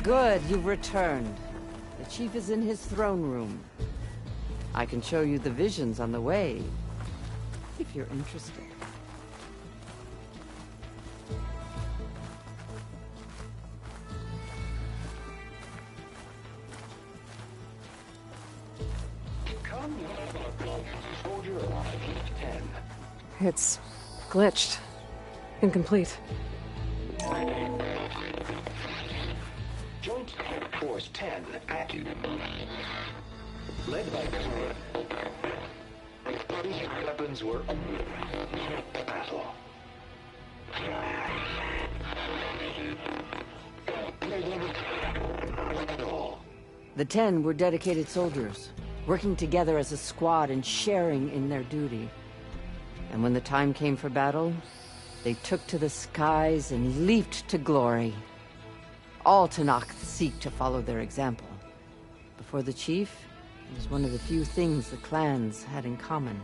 Good, you've returned. The chief is in his throne room. I can show you the visions on the way, if you're interested. It's glitched. Incomplete. Joint Force 10 active. Led by weapons were battle. The 10 were dedicated soldiers, working together as a squad and sharing in their duty. And when the time came for battle, they took to the skies and leaped to glory. All Tanakh seek to follow their example. Before the chief, it was one of the few things the clans had in common.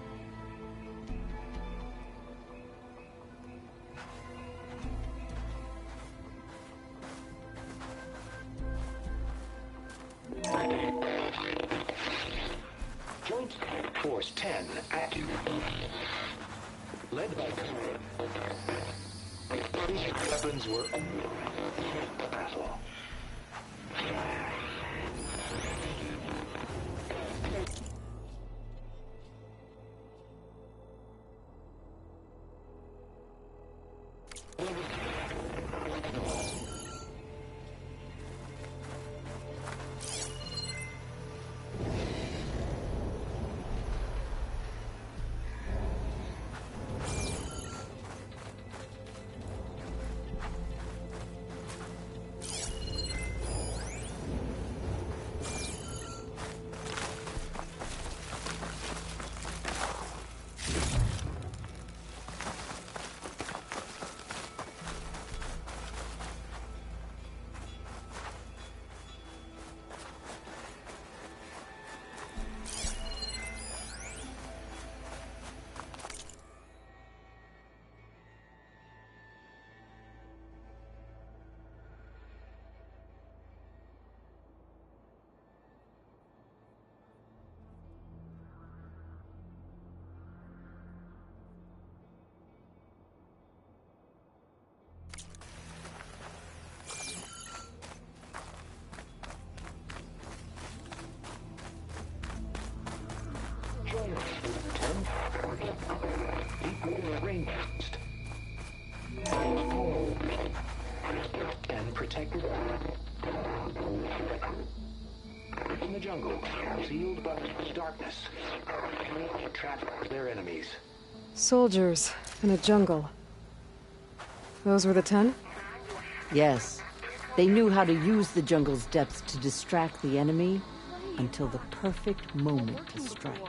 Joint Force 10 active. Led by weapons were battle. And protected in the jungle, sealed by darkness, and trapped their enemies. Soldiers in a jungle. Those were the 10? Yes, they knew how to use the jungle's depths to distract the enemy until the perfect moment to strike.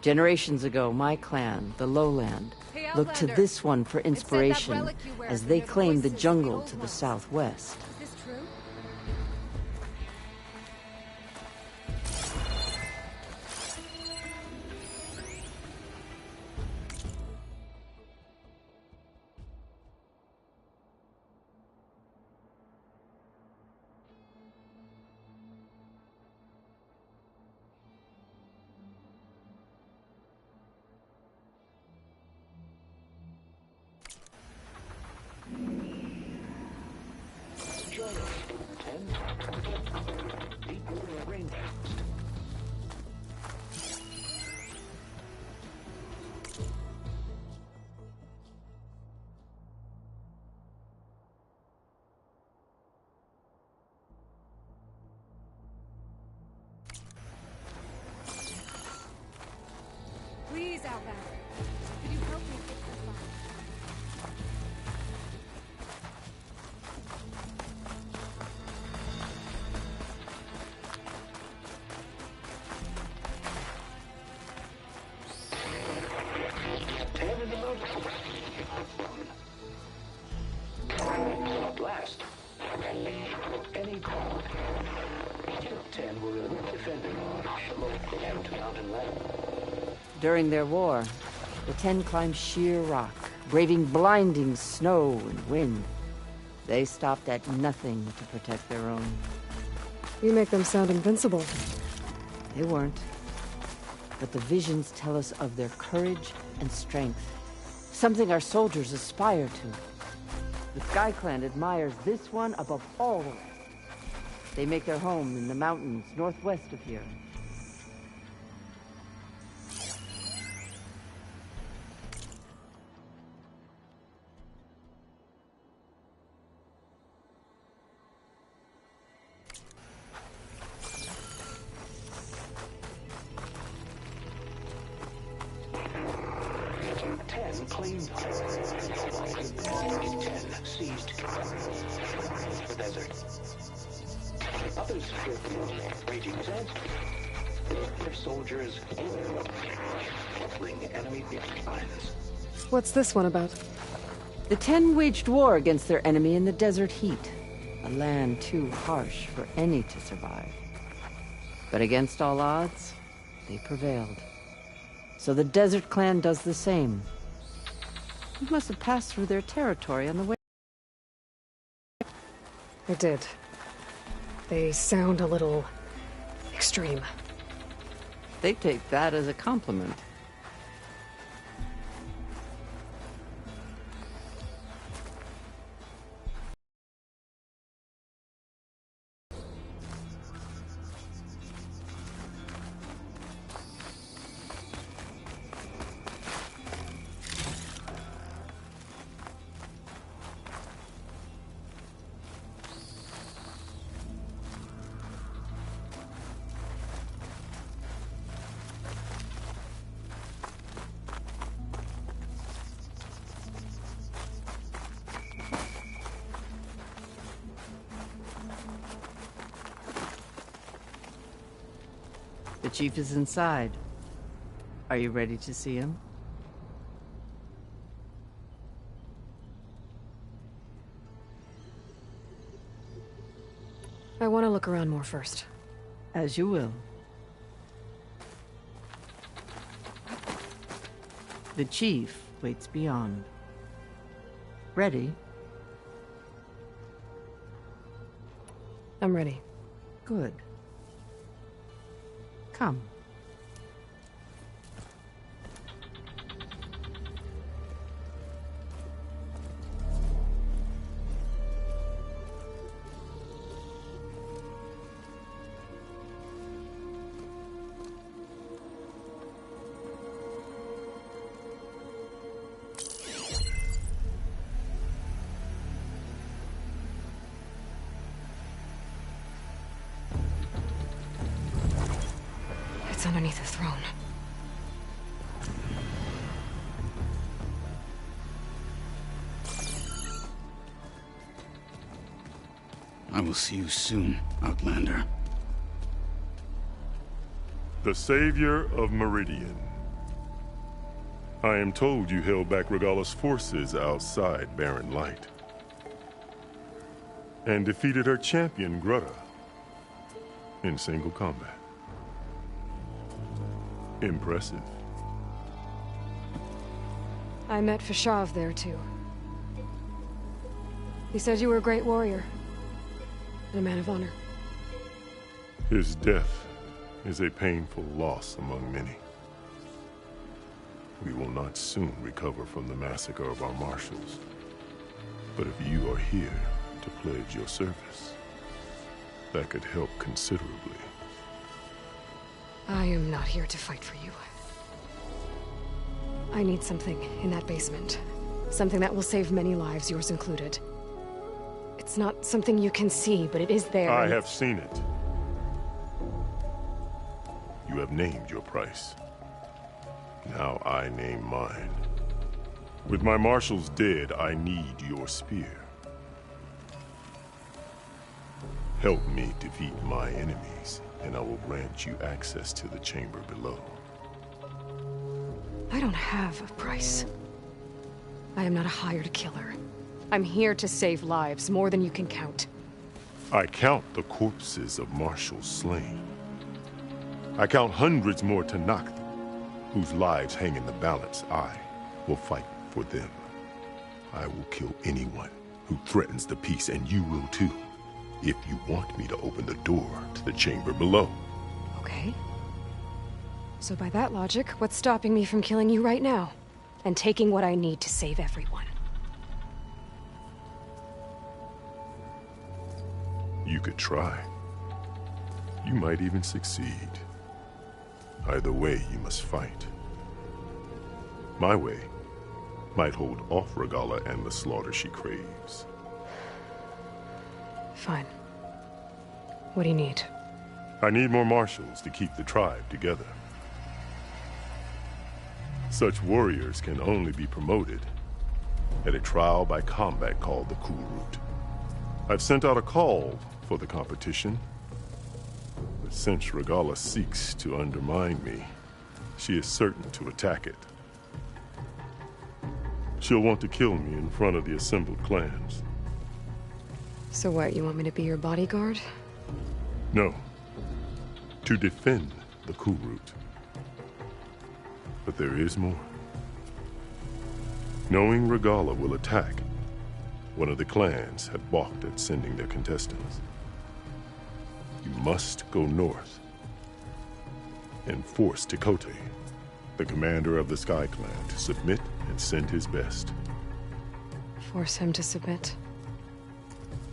Generations ago, my clan, the Lowland, looked to this one for inspiration as they claimed the jungle to the southwest. Is this true? Please, Outback. Could you help me fix this line? Blast. Any 10 were defending the mountain ladder. During their war, the 10 climbed sheer rock, braving blinding snow and wind. They stopped at nothing to protect their own. You make them sound invincible. They weren't. But the visions tell us of their courage and strength. Something our soldiers aspire to. The Sky Clan admires this one above all the rest. They make their home in the mountains northwest of here. Claimed 10 seized the desert. Others feared the raging sands. Their soldiers battling enemy lines. What's this one about? The 10 waged war against their enemy in the desert heat, a land too harsh for any to survive. But against all odds, they prevailed. So the Desert Clan does the same. You must have passed through their territory on the way. I did. They sound a little extreme. They take that as a compliment. The chief is inside. Are you ready to see him? I want to look around more first. As you will. The chief waits beyond. Ready? I'm ready. Good. Come. It's underneath the throne. I will see you soon, Outlander. The savior of Meridian. I am told you held back Regala's forces outside Barren Light. And defeated her champion, Grutta, in single combat. Impressive. I met Fashav there, too. He said you were a great warrior. And a man of honor. His death is a painful loss among many. We will not soon recover from the massacre of our marshals. But if you are here to pledge your service, that could help considerably. I am not here to fight for you. I need something in that basement. Something that will save many lives, yours included. It's not something you can see, but it is there. I have seen it. You have named your price. Now I name mine. With my marshals dead, I need your spear. Help me defeat my enemies, and I will grant you access to the chamber below. I don't have a price. I am not a hired killer. I'm here to save lives, more than you can count. I count the corpses of marshals slain. I count hundreds more Tanakh, whose lives hang in the balance. I will fight for them. I will kill anyone who threatens the peace, and you will too, if you want me to open the door to the chamber below. Okay. So by that logic, what's stopping me from killing you right now? And taking what I need to save everyone? You could try. You might even succeed. Either way, you must fight. My way might hold off Regalla and the slaughter she craves. Fine. What do you need? I need more marshals to keep the tribe together. Such warriors can only be promoted at a trial by combat called the Cool Route. I've sent out a call for the competition, but since Regalla seeks to undermine me, she is certain to attack it. She'll want to kill me in front of the assembled clans. So what, you want me to be your bodyguard? No. To defend the Cool Route. But there is more. Knowing Regalla will attack, one of the clans had balked at sending their contestants. You must go north and force Tekote, the commander of the Sky Clan, to submit and send his best. Force him to submit?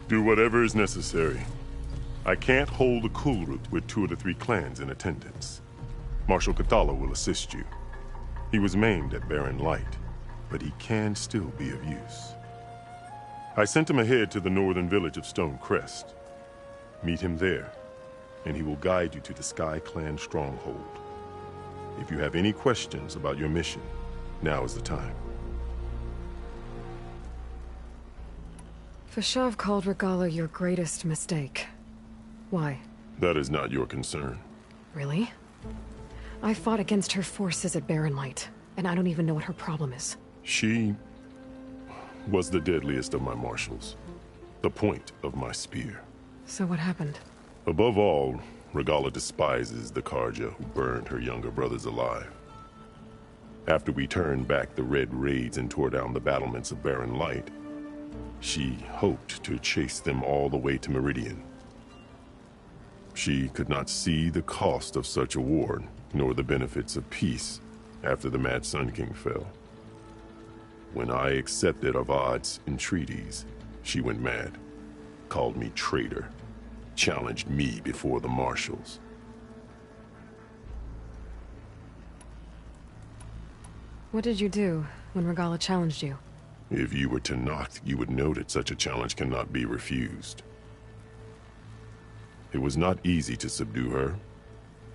Do whatever is necessary. I can't hold the Cool Route with 2 of the 3 clans in attendance. Marshal Cathala will assist you. He was maimed at Barren Light, but he can still be of use. I sent him ahead to the northern village of Stone Crest. Meet him there, and he will guide you to the Sky Clan stronghold. If you have any questions about your mission, now is the time. Fashav called Regalla your greatest mistake. Why? That is not your concern. Really? I fought against her forces at Barren Light, and I don't even know what her problem is. She was the deadliest of my marshals, the point of my spear. So what happened? Above all, Regalla despises the Karja who burned her younger brothers alive. After we turned back the Red Raids and tore down the battlements of Barren Light, she hoped to chase them all the way to Meridian. She could not see the cost of such a war, nor the benefits of peace after the Mad Sun King fell. When I accepted Avad's entreaties, she went mad, called me traitor, challenged me before the marshals. What did you do when Regalla challenged you? If you were to knock, you would know that such a challenge cannot be refused. It was not easy to subdue her.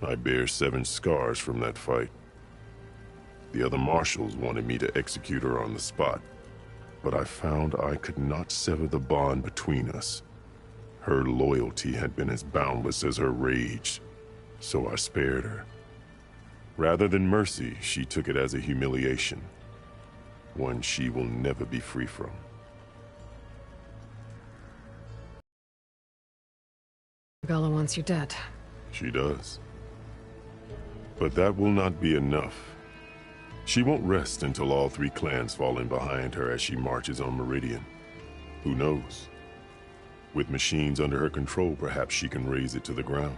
I bear 7 scars from that fight. The other marshals wanted me to execute her on the spot, but I found I could not sever the bond between us. Her loyalty had been as boundless as her rage, so I spared her. Rather than mercy, she took it as a humiliation, one she will never be free from. Regalla wants you dead. She does. But that will not be enough. She won't rest until all 3 clans fall in behind her as she marches on Meridian. Who knows? With machines under her control, perhaps she can raze it to the ground.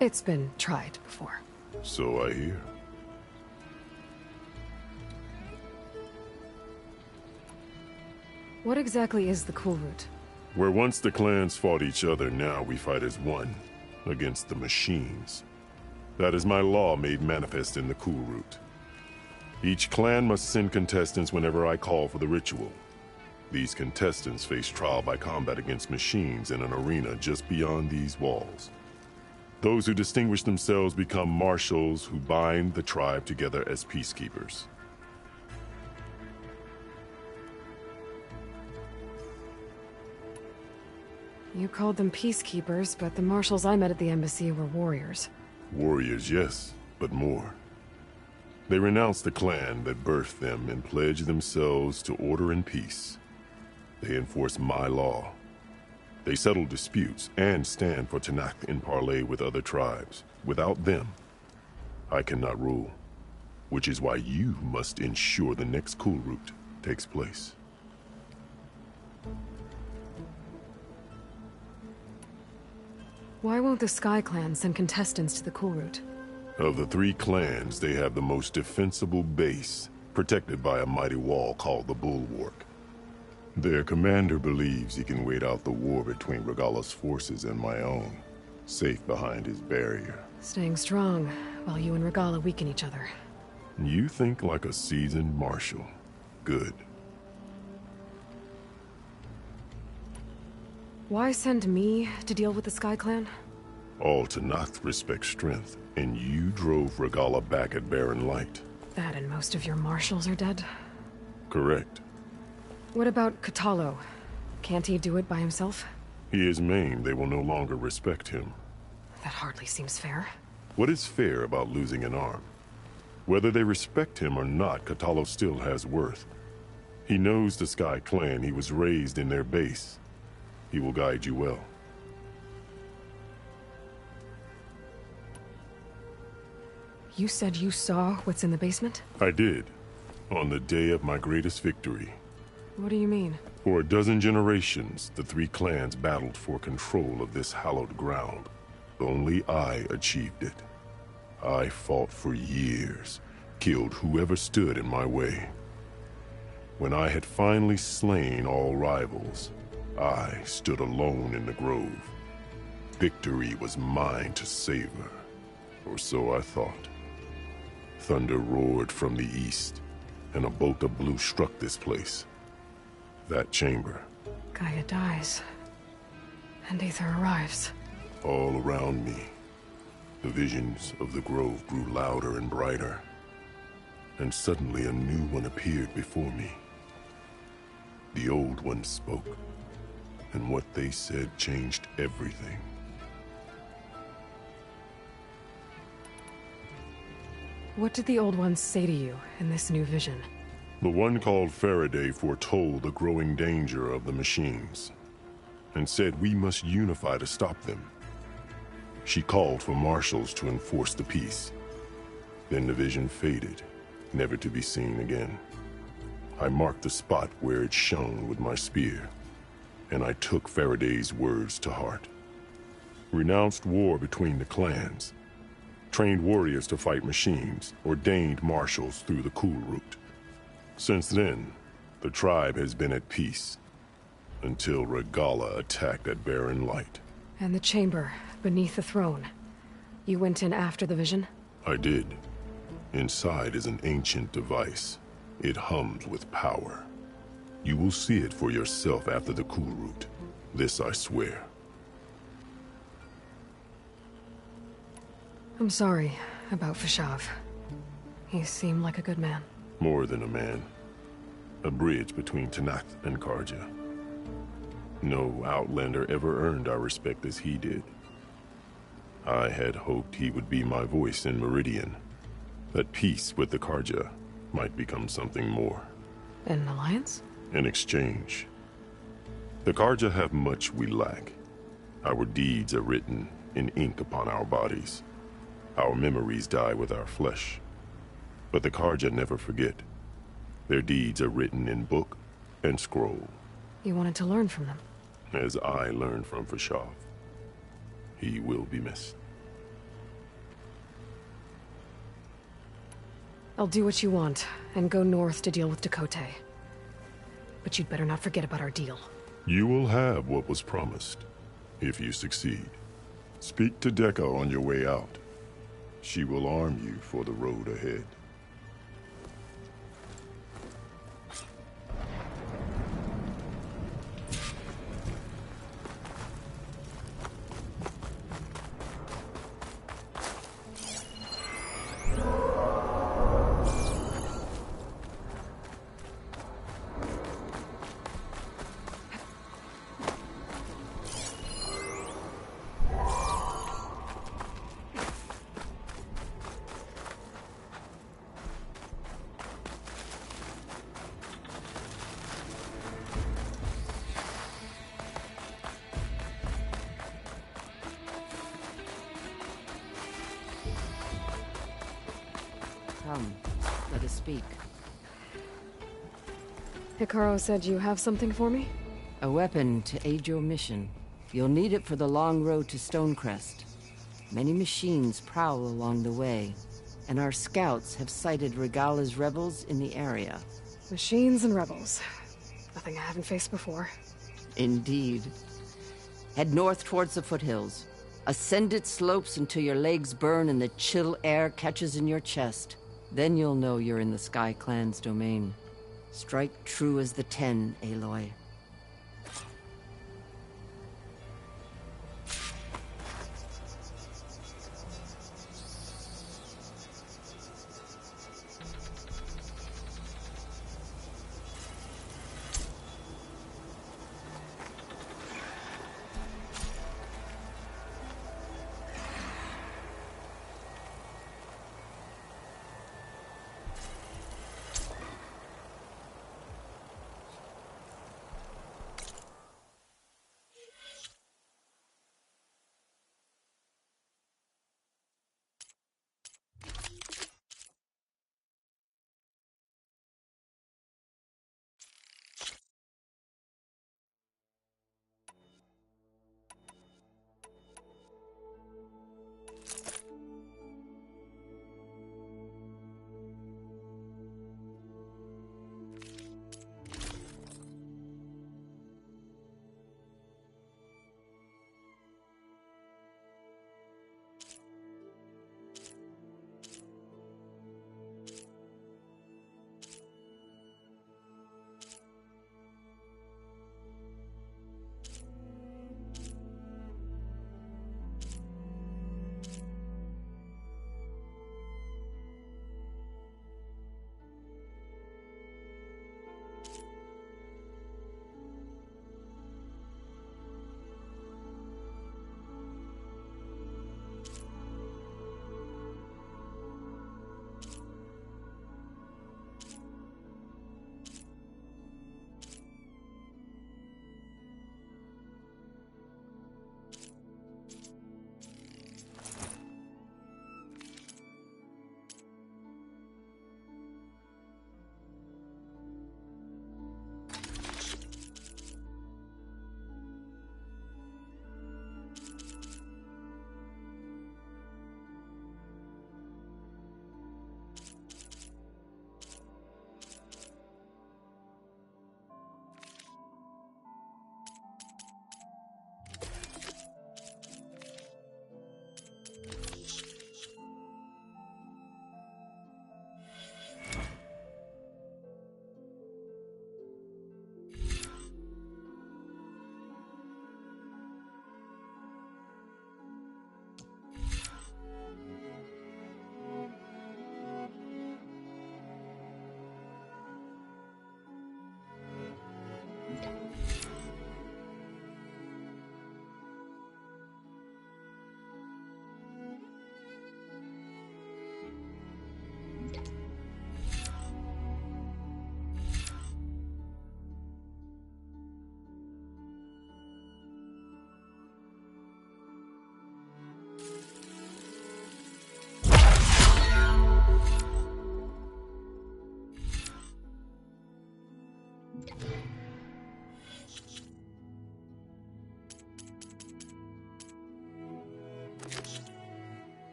It's been tried before. So I hear. What exactly is the Cool Route? Where once the clans fought each other, now we fight as one, against the machines. That is my law made manifest in the Cool Route. Each clan must send contestants whenever I call for the ritual. These contestants face trial by combat against machines in an arena just beyond these walls. Those who distinguish themselves become marshals who bind the tribe together as peacekeepers. You called them peacekeepers, but the marshals I met at the embassy were warriors. Warriors, yes, but more. They renounce the clan that birthed them and pledge themselves to order and peace. They enforce my law. They settle disputes and stand for Tanakh in parley with other tribes. Without them, I cannot rule. Which is why you must ensure the next Cool Route takes place. Why won't the Sky Clan send contestants to the cool route? Of the 3 clans, they have the most defensible base, protected by a mighty wall called the Bulwark. Their commander believes he can wait out the war between Regalla's forces and my own, safe behind his barrier. Staying strong, while you and Regalla weaken each other. You think like a seasoned marshal. Good. Why send me to deal with the Sky Clan? All Tanath respect strength, and you drove Regalla back at Barren Light. That and most of your marshals are dead? Correct. What about Katalo? Can't he do it by himself? He is maimed, they will no longer respect him. That hardly seems fair. What is fair about losing an arm? Whether they respect him or not, Katalo still has worth. He knows the Sky Clan, he was raised in their base. He will guide you well. You said you saw what's in the basement? I did, on the day of my greatest victory. What do you mean? For a dozen generations, the 3 clans battled for control of this hallowed ground. Only I achieved it. I fought for years, killed whoever stood in my way. When I had finally slain all rivals, I stood alone in the grove. Victory was mine to savor, or so I thought. Thunder roared from the east, and a bolt of blue struck this place. That chamber. Gaia dies, and Aether arrives. All around me, the visions of the grove grew louder and brighter, and suddenly a new one appeared before me. The old one spoke, and what they said changed everything. What did the old ones say to you in this new vision? The one called Faraday foretold the growing danger of the machines, and said we must unify to stop them. She called for marshals to enforce the peace. Then the vision faded, never to be seen again. I marked the spot where it shone with my spear, and I took Faraday's words to heart. Renounced war between the clans, trained warriors to fight machines, ordained marshals through the cool route. Since then, the tribe has been at peace, until Regalla attacked at Barren Light. And the chamber, beneath the throne. You went in after the vision? I did. Inside is an ancient device. It hums with power. You will see it for yourself after the cool route. This I swear. I'm sorry about Fashav. He seemed like a good man. More than a man. A bridge between Tanath and Karja. No Outlander ever earned our respect as he did. I had hoped he would be my voice in Meridian. That peace with the Karja might become something more. An alliance? In exchange. The Karja have much we lack. Our deeds are written in ink upon our bodies. Our memories die with our flesh. But the Karja never forget. Their deeds are written in book and scroll. You wanted to learn from them? As I learned from Fashav. He will be missed. I'll do what you want, and go north to deal with Dakota. But you'd better not forget about our deal. You will have what was promised, if you succeed. Speak to Dekka on your way out. She will arm you for the road ahead. Come, let us speak. Hikaru said you have something for me? A weapon to aid your mission. You'll need it for the long road to Stonecrest. Many machines prowl along the way, and our scouts have sighted Regala's rebels in the area. Machines and rebels. Nothing I haven't faced before. Indeed. Head north towards the foothills. Ascend its slopes until your legs burn and the chill air catches in your chest. Then you'll know you're in the Sky Clan's domain. Strike true as the 10, Aloy.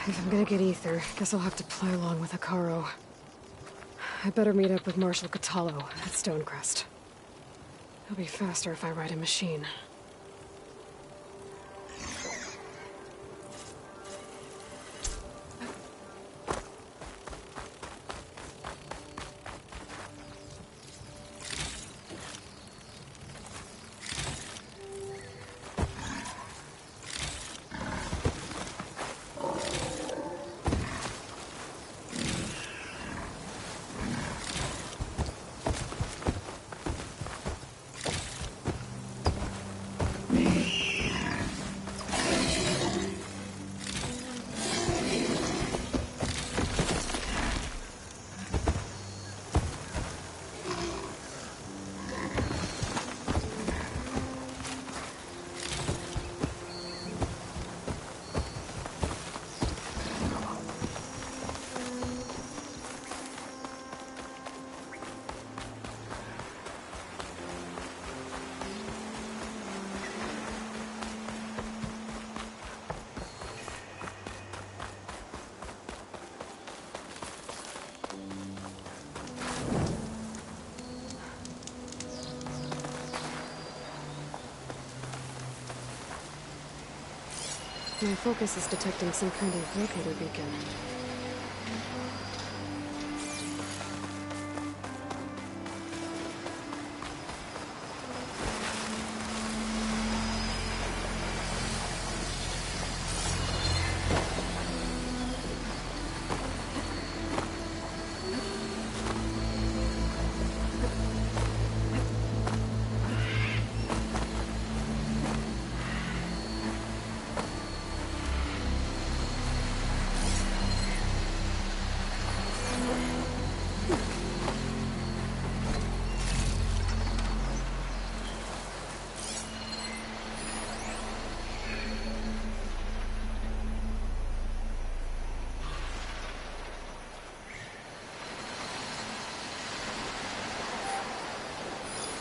If I'm gonna get ether, guess I'll have to play along with Hikaru. I better meet up with Marshal Catallo at Stonecrest. It'll be faster if I ride a machine. My focus is detecting some kind of locator beacon.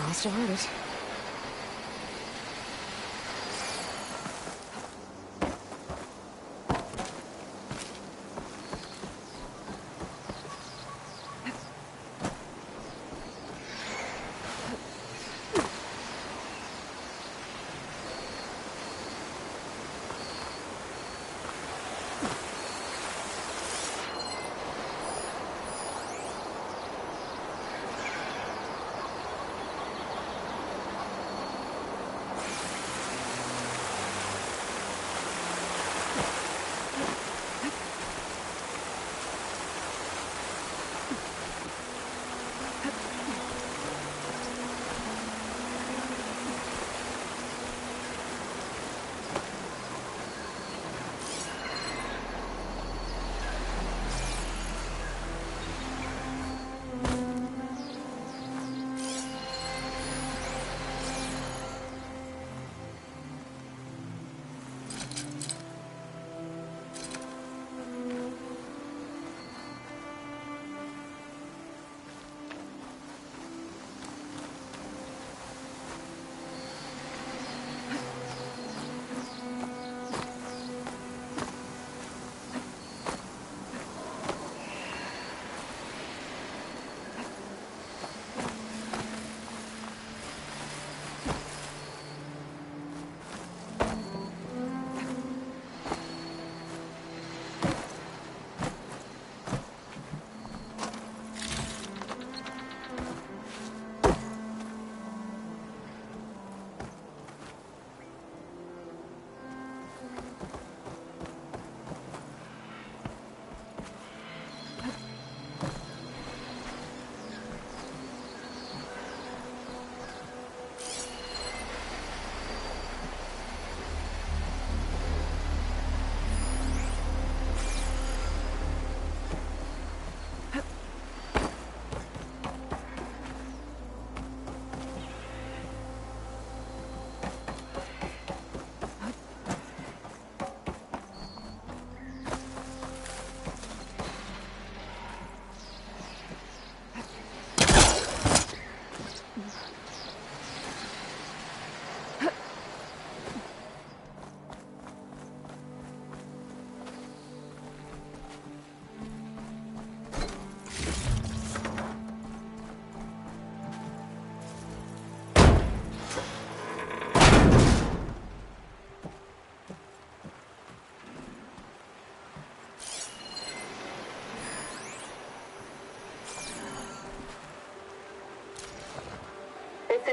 I'll start it.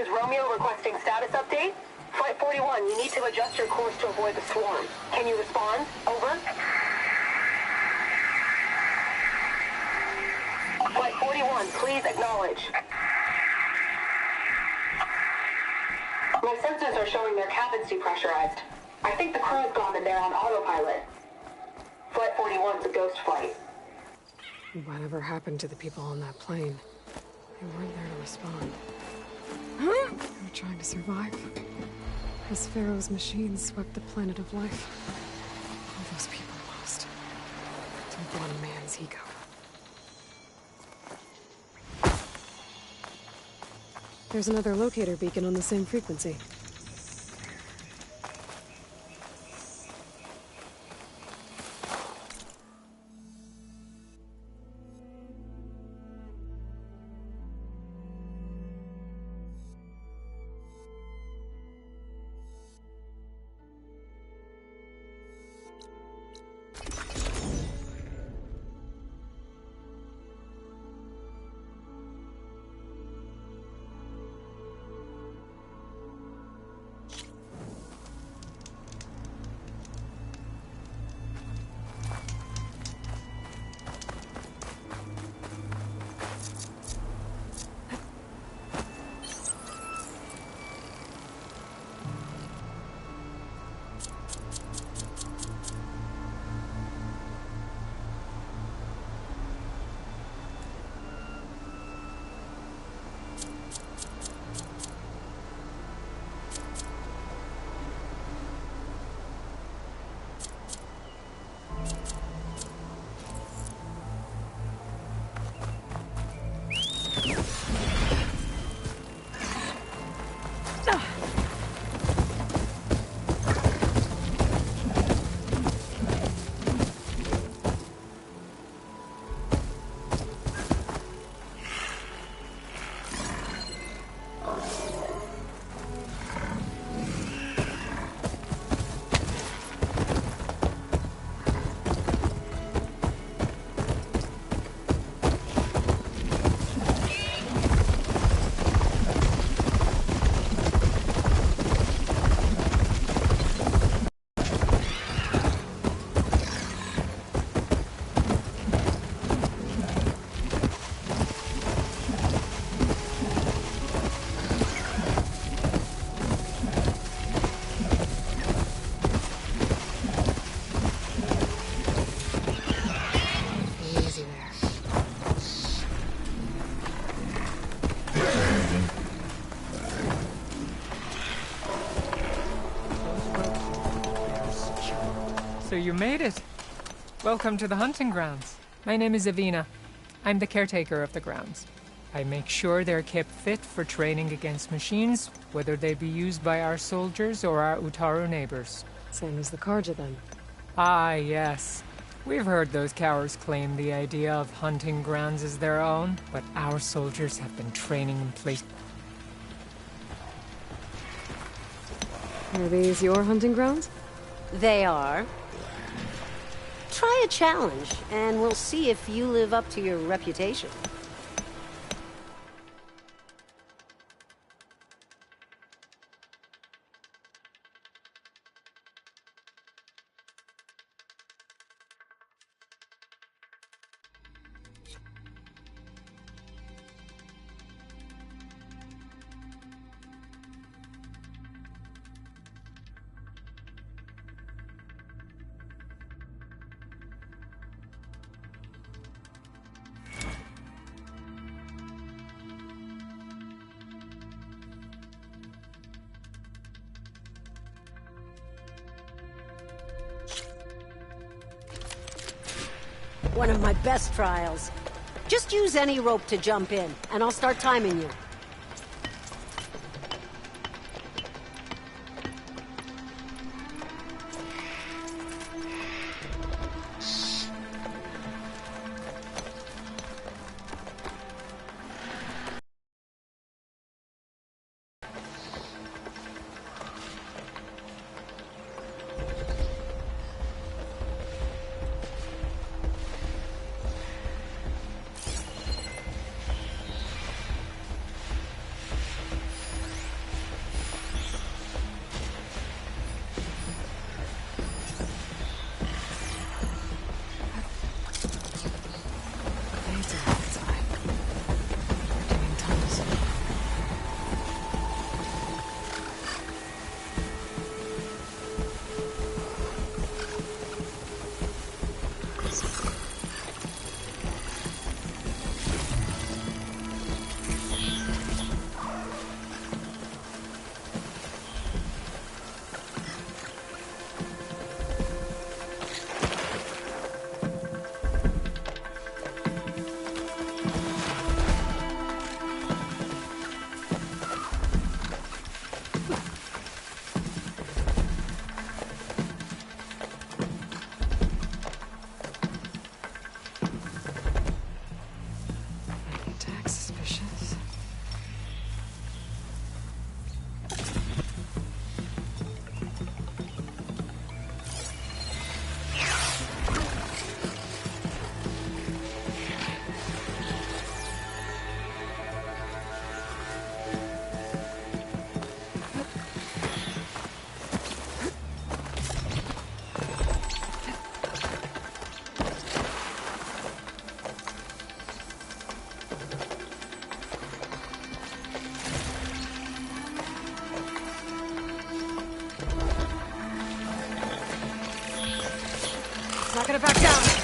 This is Romeo requesting status update. Flight 41, you need to adjust your course to avoid the swarm. Can you respond? Over. Flight 41, please acknowledge. My sensors are showing their cabins depressurized. I think the crew's gone in there on autopilot. Flight 41's a ghost flight. Whatever happened to the people on that plane? They weren't there to respond. They were trying to survive. As Pharaoh's machines swept the planet of life, all those people lost to one man's ego. There's another locator beacon on the same frequency. So you made it. Welcome to the hunting grounds. My name is Avina. I'm the caretaker of the grounds. I make sure they're kept fit for training against machines, whether they be used by our soldiers or our Utaru neighbors. Same as the Karja, then. Ah, yes. We've heard those cowards claim the idea of hunting grounds as their own, but our soldiers have been training in place. Are these your hunting grounds? They are. Try a challenge, and we'll see if you live up to your reputation. One of my best trials. Just use any rope to jump in, and I'll start timing you. gonna back down.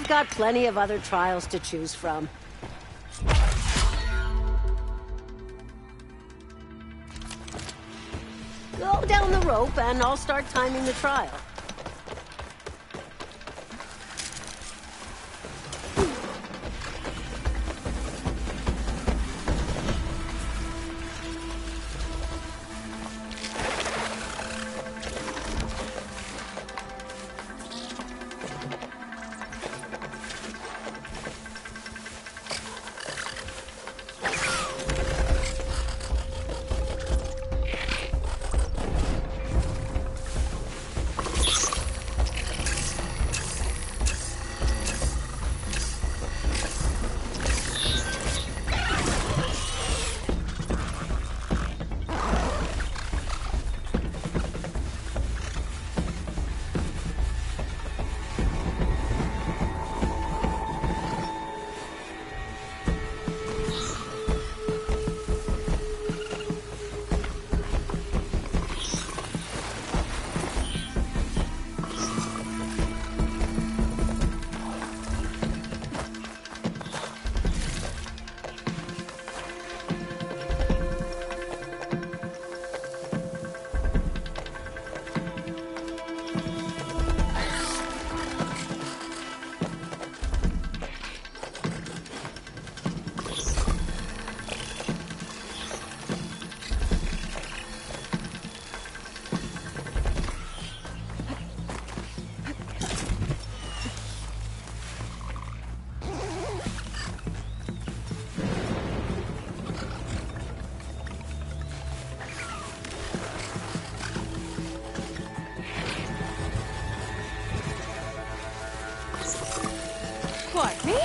I've got plenty of other trials to choose from. Go down the rope and I'll start timing the trial. What, me?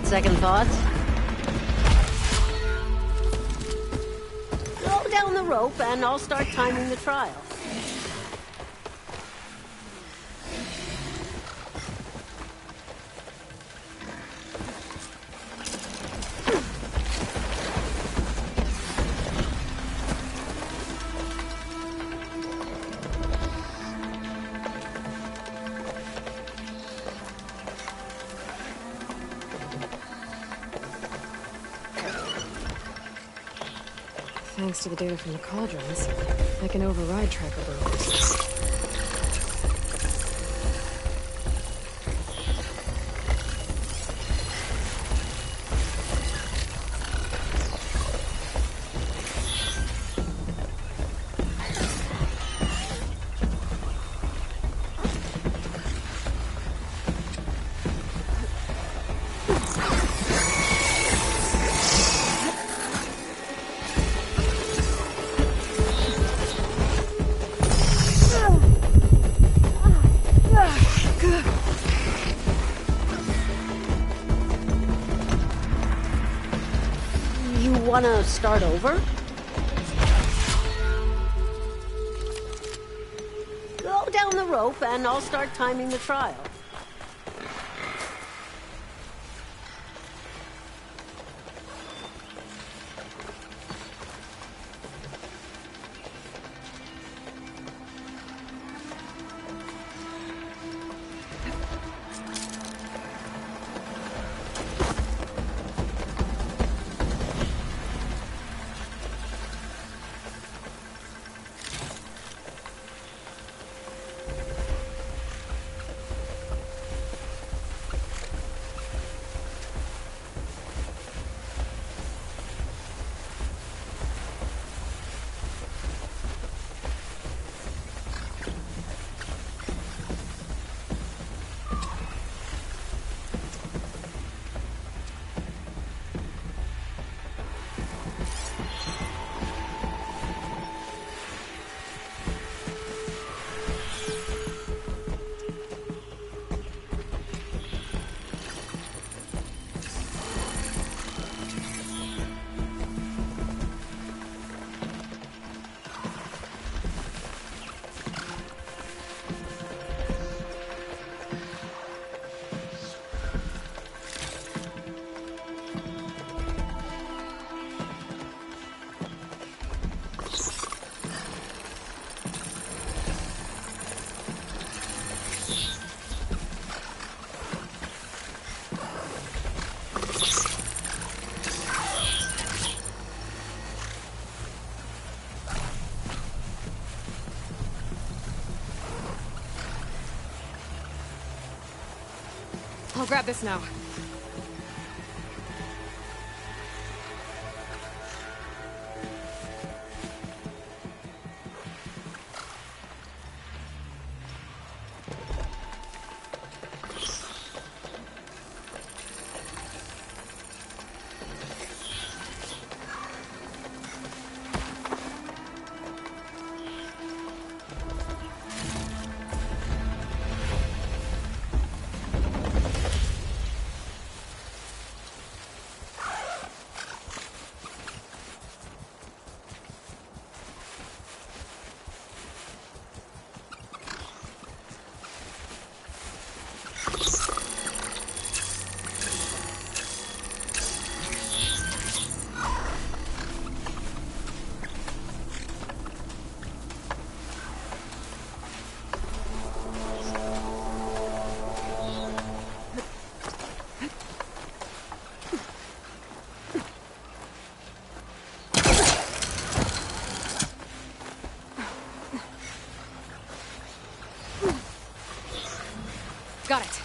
second thoughts? Go down the rope and I'll start timing the trial. Thanks to the data from the cauldrons, I can override tracker burglars. Wanna start over? Go down the rope and I'll start timing the trial. I'll grab this now. Got it.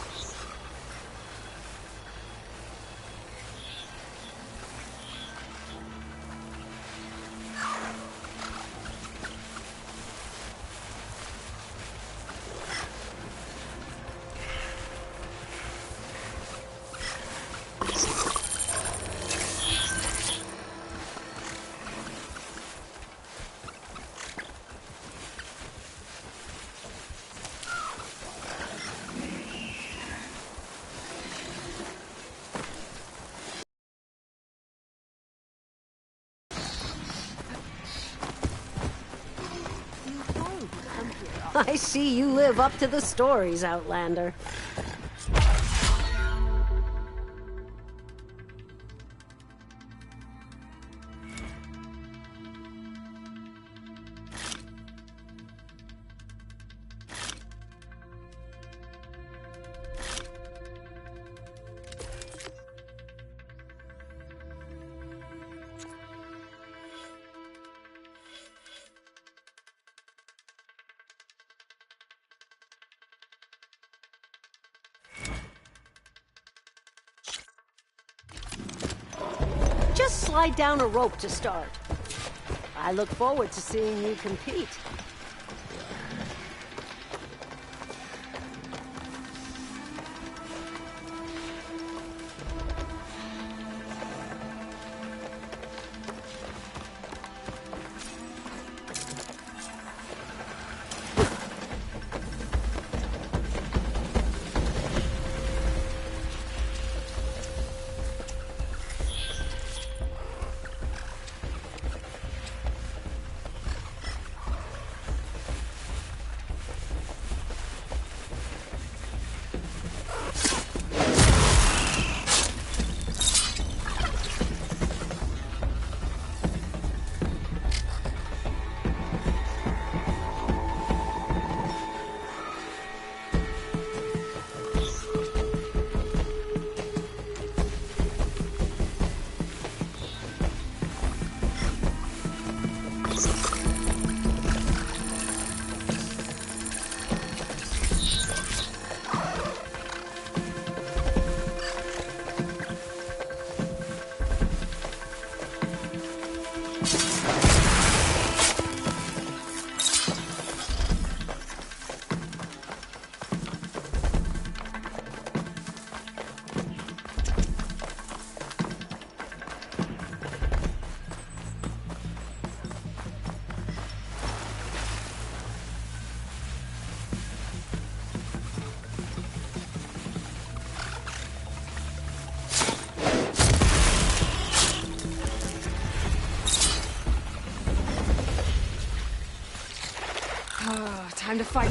I see you live up to the stories, Outlander. Just slide down a rope to start. I look forward to seeing you compete. Time to fight.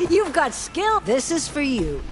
You've got skill. This is for you.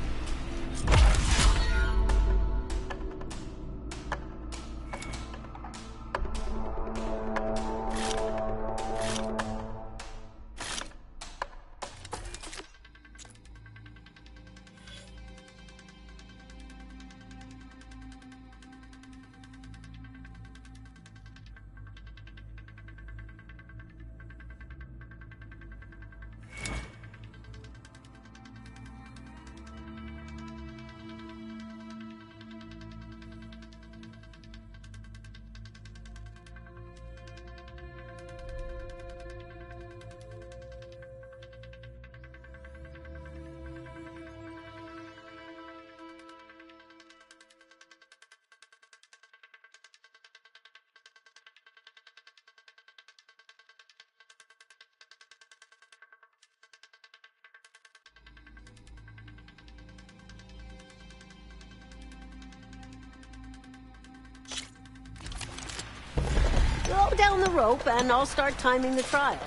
Go down the rope and I'll start timing the trial.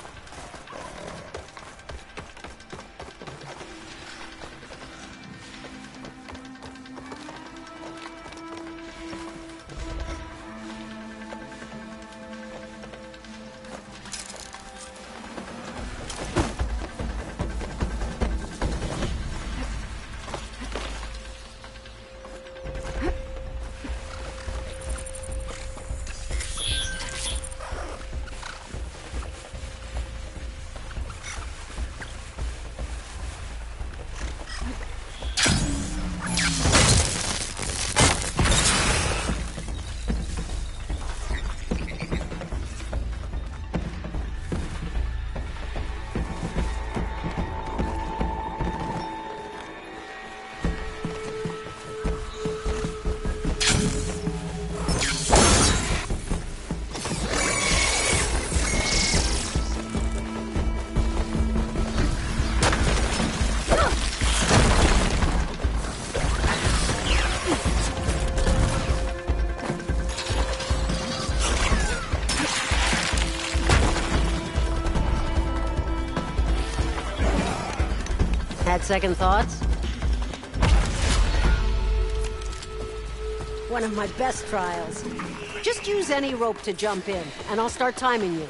Had second thoughts? One of my best trials. Just use any rope to jump in, and I'll start timing you.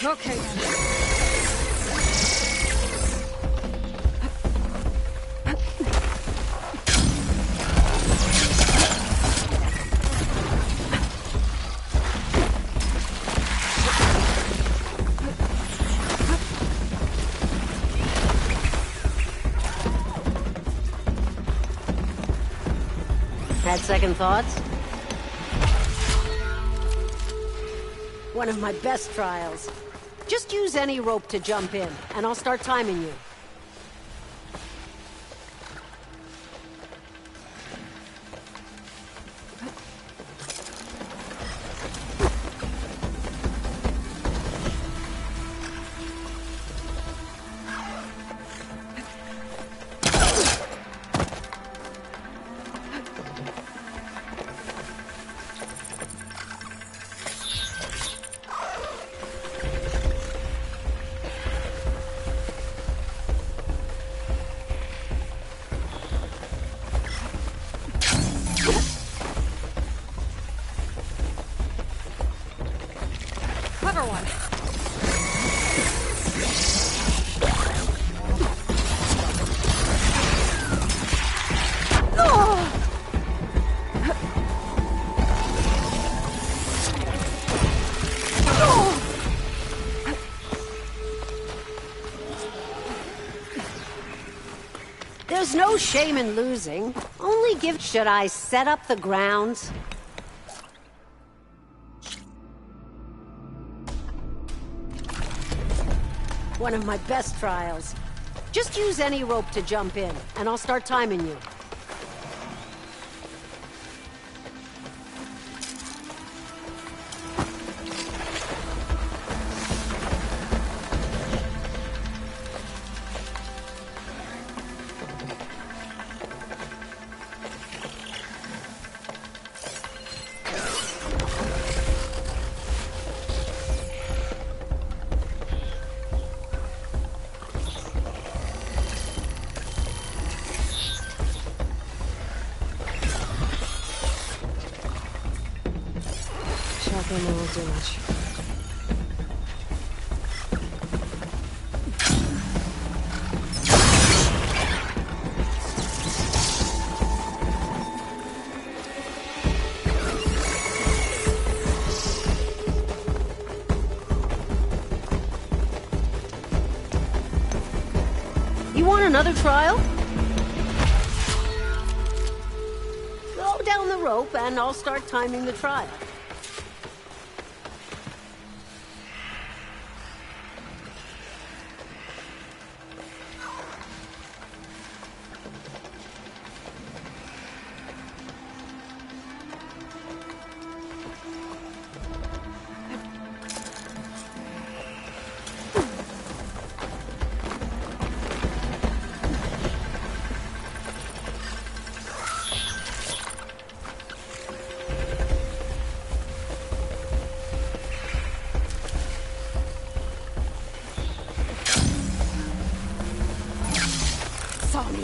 Okay, then. Had second thoughts? One of my best trials. Just use any rope to jump in, and I'll start timing you. Clever one. There's no shame in losing. Only give. Should I set up the grounds? One of my best trials. Just use any rope to jump in, and I'll start timing you. Shotgun won't do much. You want another trial? Go down the rope, and I'll start timing the trial. Saw me.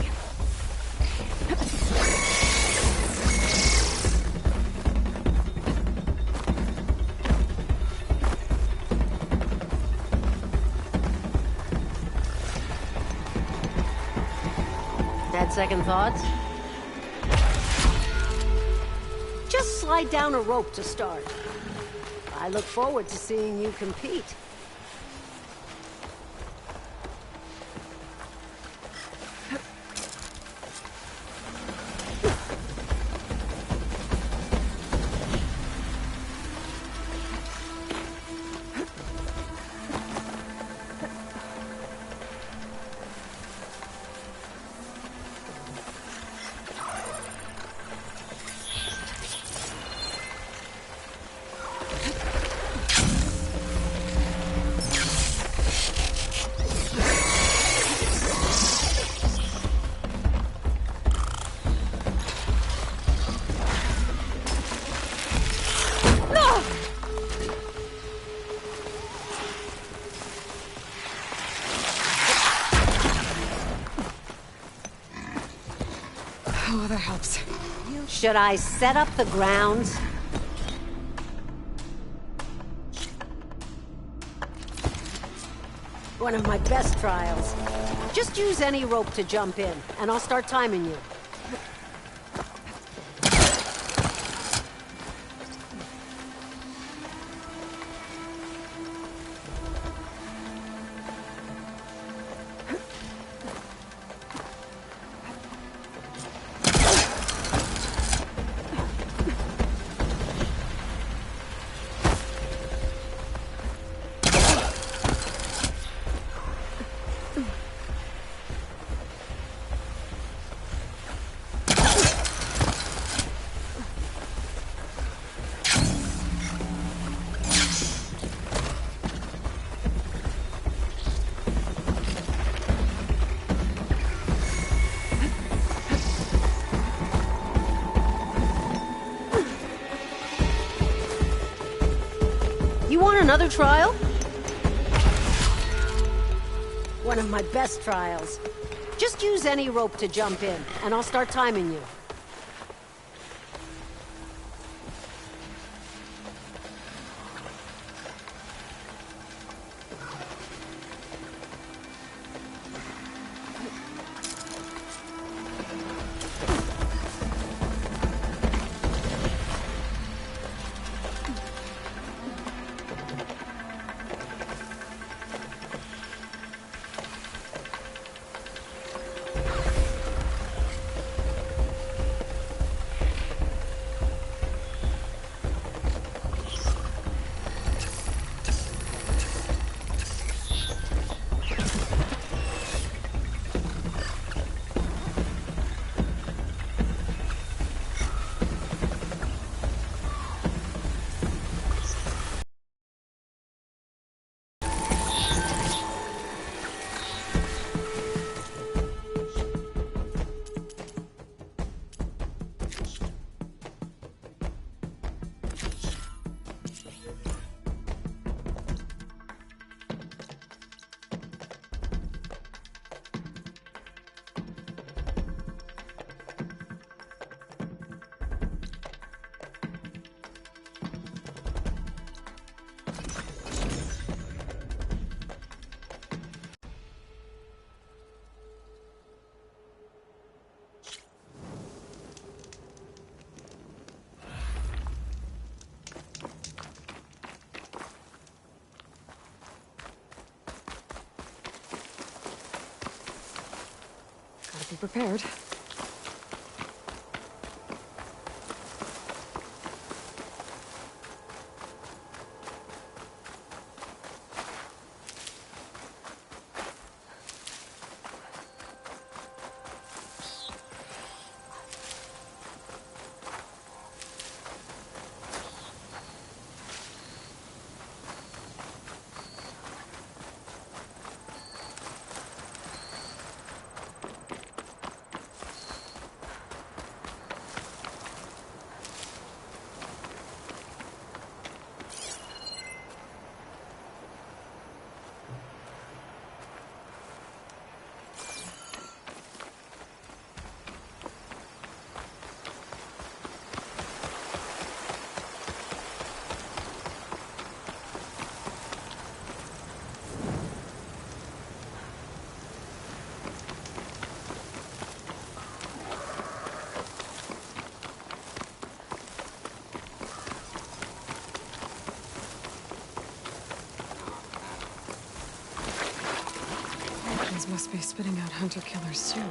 Had second thoughts? Just slide down a rope to start. I look forward to seeing you compete. Oh, that helps. Should I set up the grounds? One of my best trials. Just use any rope to jump in, and I'll start timing you. You want another trial? One of my best trials. Just use any rope to jump in, and I'll start timing you. Gotta be prepared. These must be spitting out hunter-killers, too.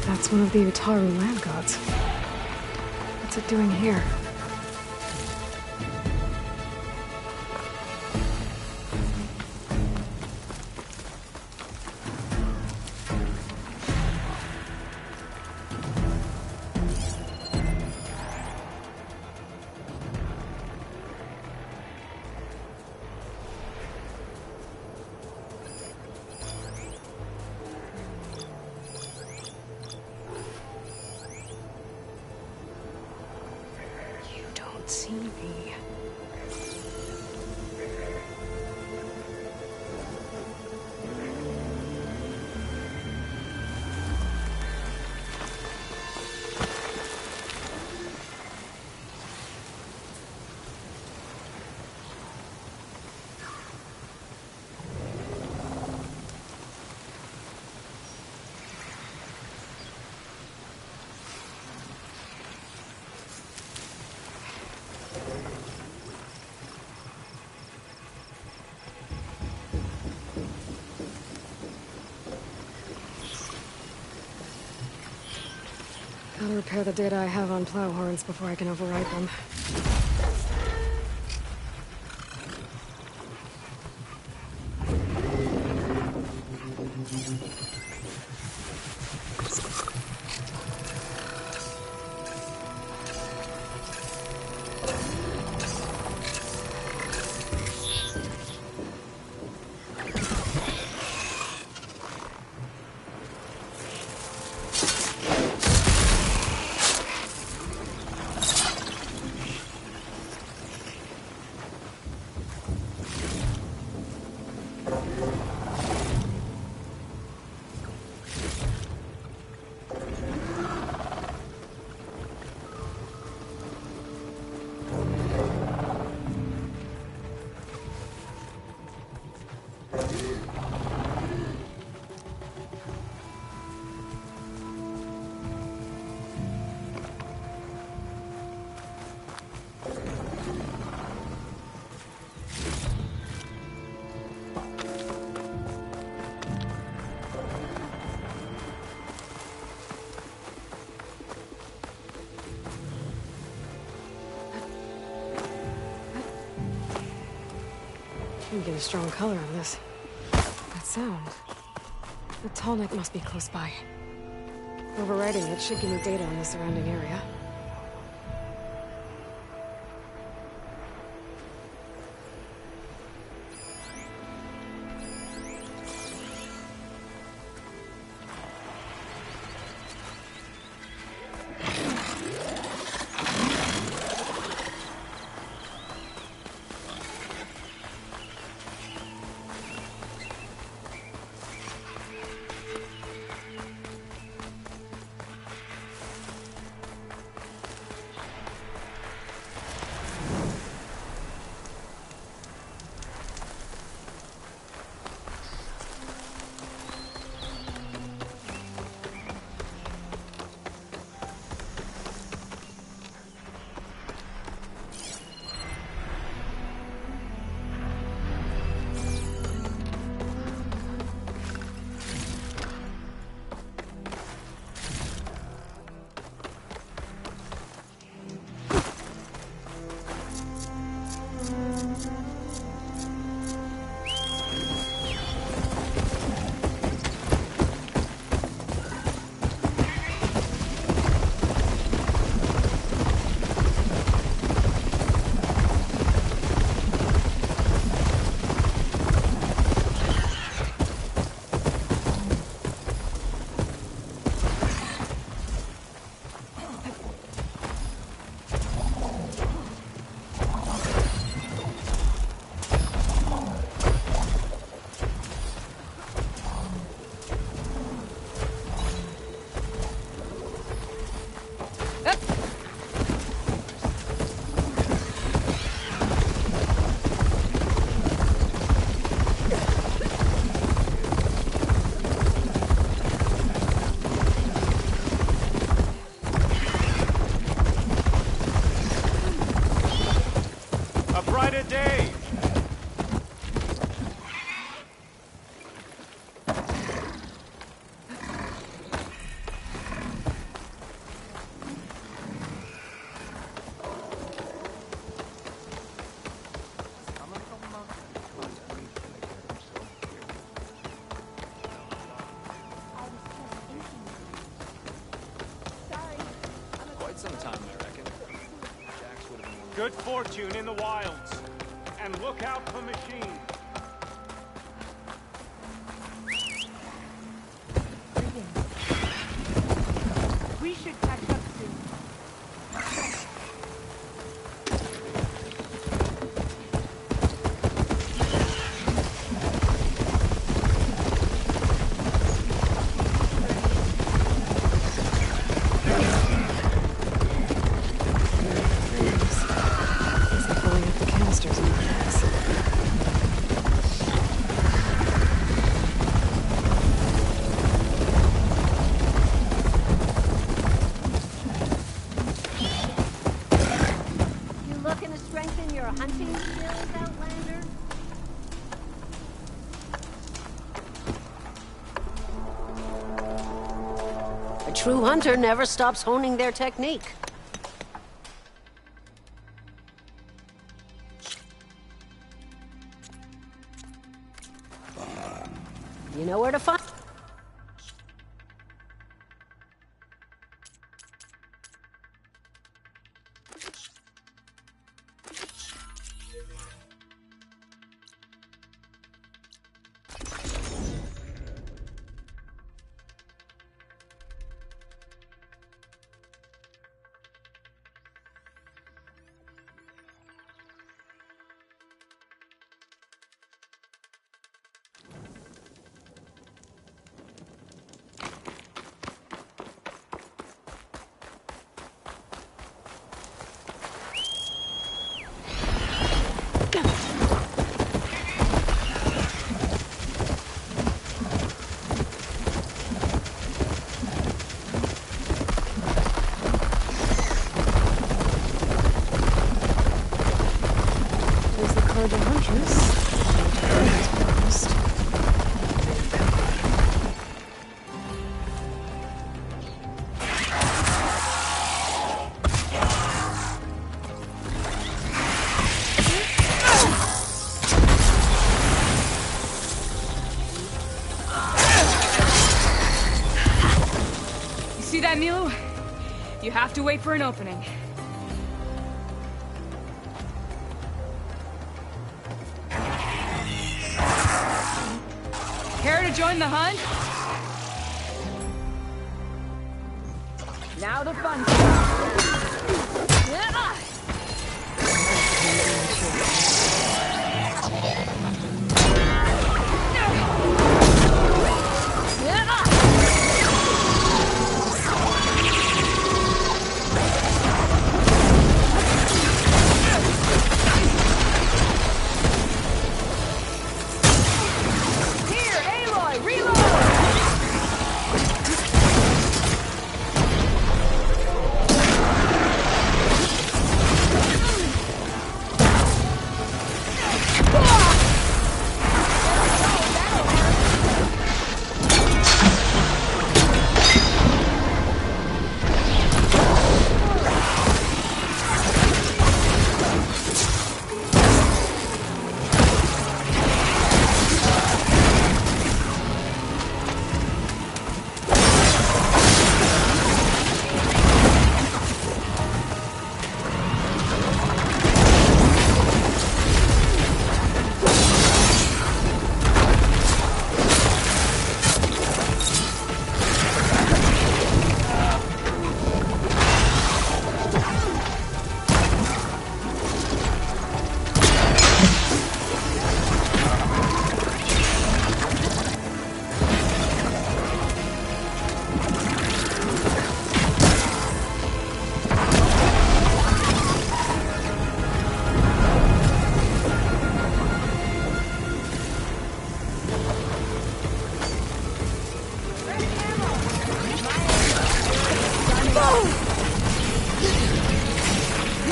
That's one of the Utaru land gods. What's it doing here? Gotta repair the data I have on plow horns before I can overwrite them. You can get a strong color on this. That sound. The tall neck must be close by. Overriding it should give me data on the surrounding area. Good fortune in the wilds. And look out for machines. We should catch up soon. Pulling up the canisters in my bags. true hunter never stops honing their technique. You know where to find... See that, Milo? You have to wait for an opening. Care to join the hunt? Now the fun.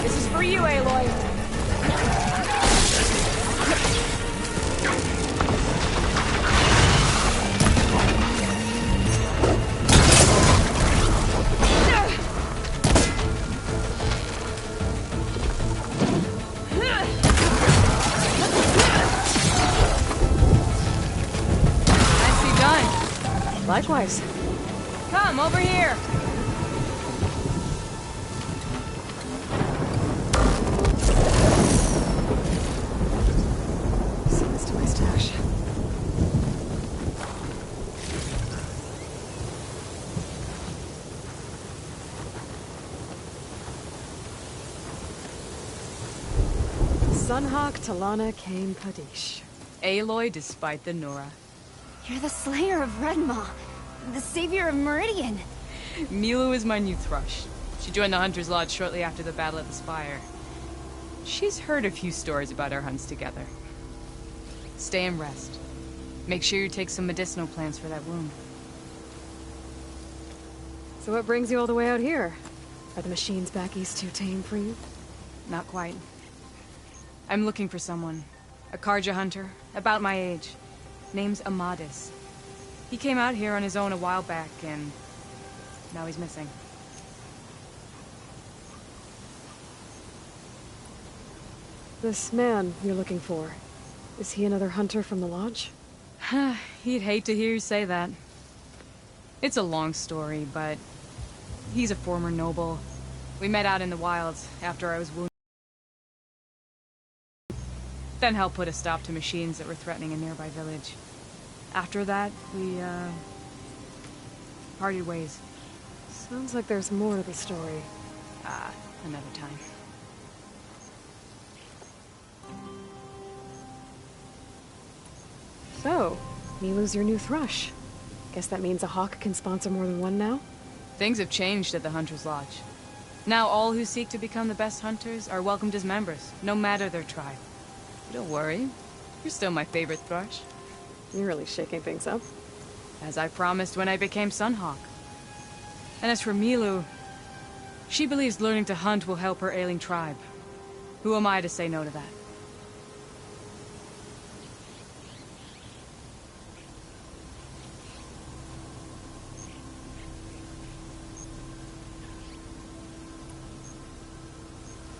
This is for you, Aloy. Nicely done. Likewise. Come, over here. Send this to my stash. Sunhawk Talana Kane Padish. Aloy despite the Nora. You're the slayer of Redmaw, the savior of Meridian. Milo is my new thrush. She joined the Hunter's Lodge shortly after the Battle of the Spire. She's heard a few stories about our hunts together. Stay and rest. Make sure you take some medicinal plants for that wound. So what brings you all the way out here? Are the machines back east too tame for you? Not quite. I'm looking for someone. A Karja hunter, about my age. Name's Amadis. He came out here on his own a while back, and Now he's missing. This man you're looking for, is he another hunter from the lodge? He'd hate to hear you say that. It's a long story, but he's a former noble. We met out in the wilds after I was wounded. Then helped put a stop to machines that were threatening a nearby village. After that, we, parted ways. Sounds like there's more to the story. Another time. So, Milu's your new thrush. Guess that means a hawk can sponsor more than one now? Things have changed at the Hunter's Lodge. Now all who seek to become the best hunters are welcomed as members, no matter their tribe. Don't worry, you're still my favorite thrush. You're really shaking things up. As I promised when I became Sunhawk. And as for Milu, she believes learning to hunt will help her ailing tribe. Who am I to say no to that?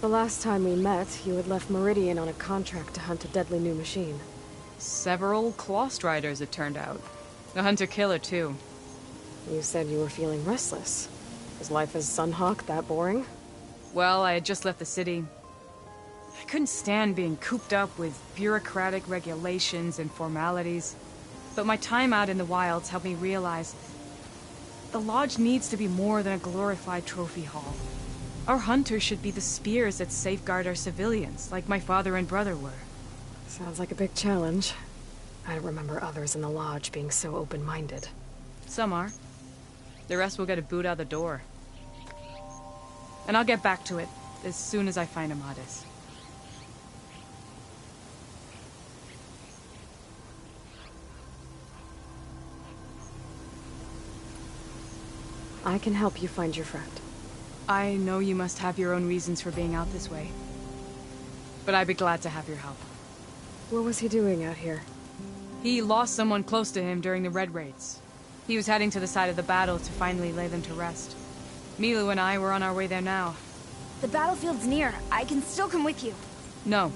The last time we met, you had left Meridian on a contract to hunt a deadly new machine. Several claw striders, it turned out. A hunter-killer, too. You said you were feeling restless. Was life as Sunhawk that boring? Well, I had just left the city. I couldn't stand being cooped up with bureaucratic regulations and formalities. But my time out in the wilds helped me realize the lodge needs to be more than a glorified trophy hall. Our hunters should be the spears that safeguard our civilians, like my father and brother were. Sounds like a big challenge. I don't remember others in the lodge being so open-minded. Some are. The rest will get a boot out the door. And I'll get back to it as soon as I find Amadis. I can help you find your friend. I know you must have your own reasons for being out this way. But I'd be glad to have your help. What was he doing out here? He lost someone close to him during the Red Raids. He was heading to the side of the battle to finally lay them to rest. Milu and I were on our way there now. The battlefield's near. I can still come with you. No.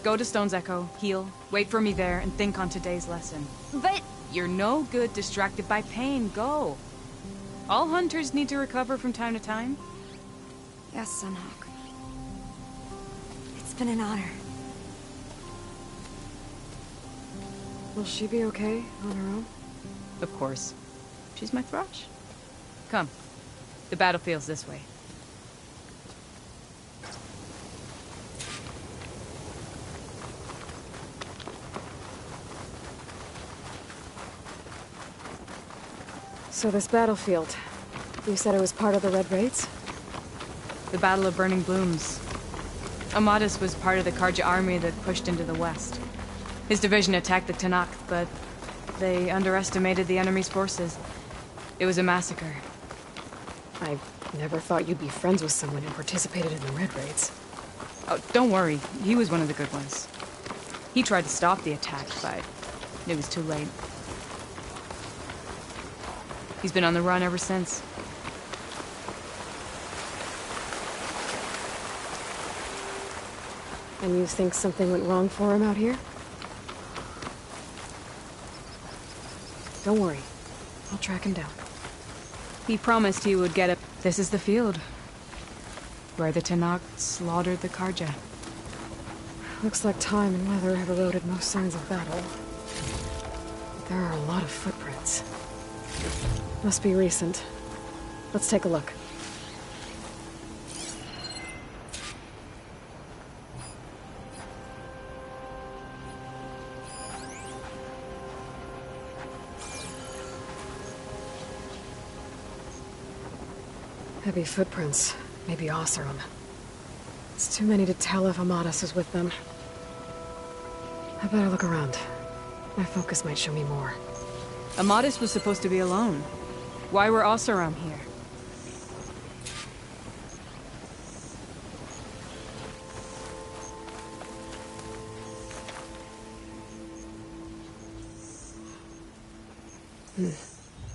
Go to Stone's Echo, heal, wait for me there, and think on today's lesson. But... You're no good distracted by pain. Go. All hunters need to recover from time to time. Yes, Sunhawk. It's been an honor. Will she be okay on her own? Of course. She's my thrush. Come. The battlefield's this way. So this battlefield, you said it was part of the Red Raids? The Battle of Burning Blooms. Amadis was part of the Karja army that pushed into the west. His division attacked the Tanakh, but they underestimated the enemy's forces. It was a massacre. I never thought you'd be friends with someone who participated in the Red Raids. Oh, don't worry. He was one of the good ones. He tried to stop the attack, but it was too late. He's been on the run ever since. And you think something went wrong for him out here? Don't worry. I'll track him down. He promised he would get it. This is the field. Where the Tanakh slaughtered the Karja. Looks like time and weather have eroded most signs of battle. But there are a lot of footprints. Must be recent. Let's take a look. Heavy footprints. Maybe Oseram. It's too many to tell if Amadis is with them. I better look around. My focus might show me more. Amadis was supposed to be alone. Why were Oseram here?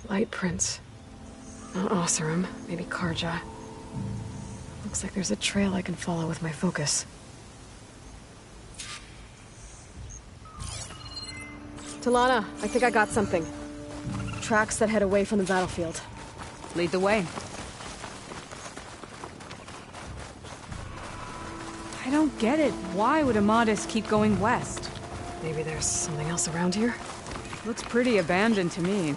Light prints. Not Oseram, maybe Karja. Looks like there's a trail I can follow with my focus. Talana, I think I got something. Tracks that head away from the battlefield. Lead the way. I don't get it. Why would Amadis keep going west? Maybe there's something else around here? Looks pretty abandoned to me.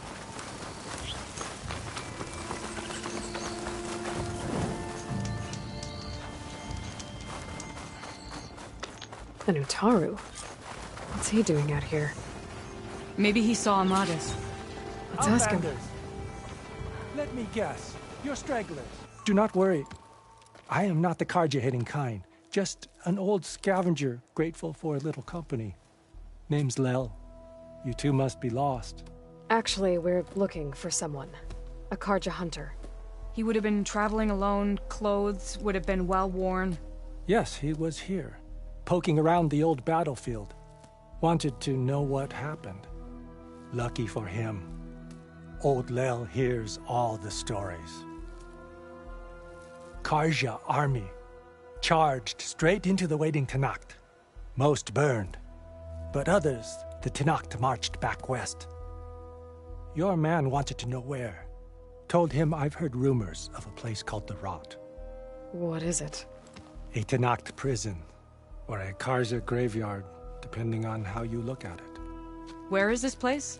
An Utaru? What's he doing out here? Maybe he saw Amadis. Let's ask him. Outlanders. Let me guess. You're stragglers. Do not worry. I am not the Karja-hating kind. Just an old scavenger grateful for a little company. Name's Lel. You two must be lost. Actually, we're looking for someone. A Karja hunter. He would have been traveling alone, clothes would have been well worn. Yes, he was here, poking around the old battlefield. Wanted to know what happened. Lucky for him, old Lel hears all the stories. Karja army charged straight into the waiting Tenakth. Most burned, but others, the Tenakth marched back west. Your man wanted to know where. Told him I've heard rumors of a place called the Rot. What is it? A Tenakth prison, or a Karja graveyard, depending on how you look at it. Where is this place?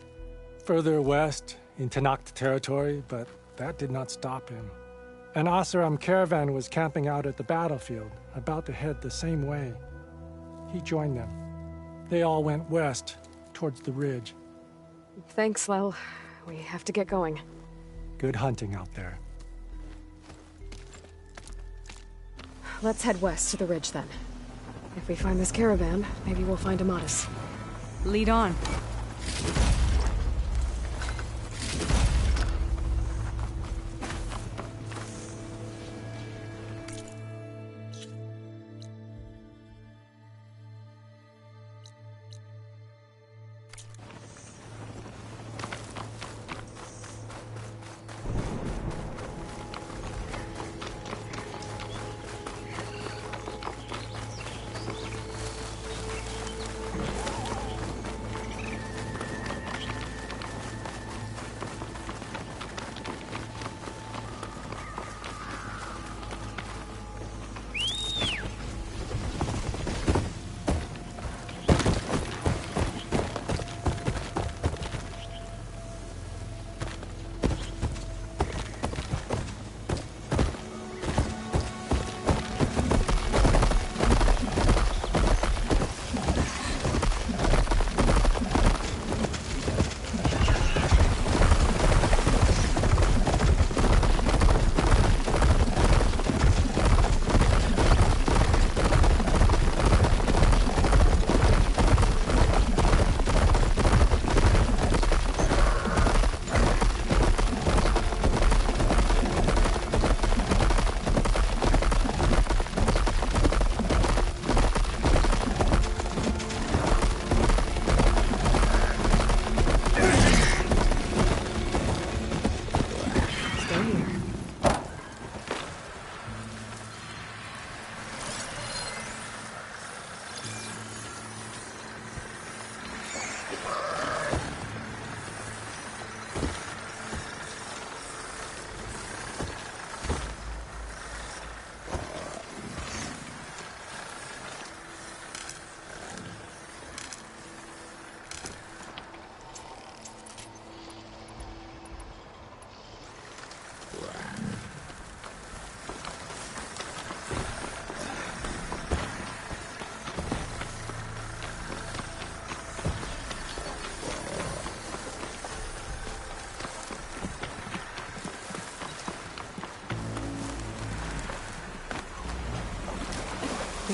Further west, in Tenakth territory, but that did not stop him. An Oseram caravan was camping out at the battlefield, about to head the same way. He joined them. They all went west, towards the ridge. Thanks, Lel. We have to get going. Good hunting out there. Let's head west to the ridge, then. If we find this caravan, maybe we'll find Amadis. Lead on.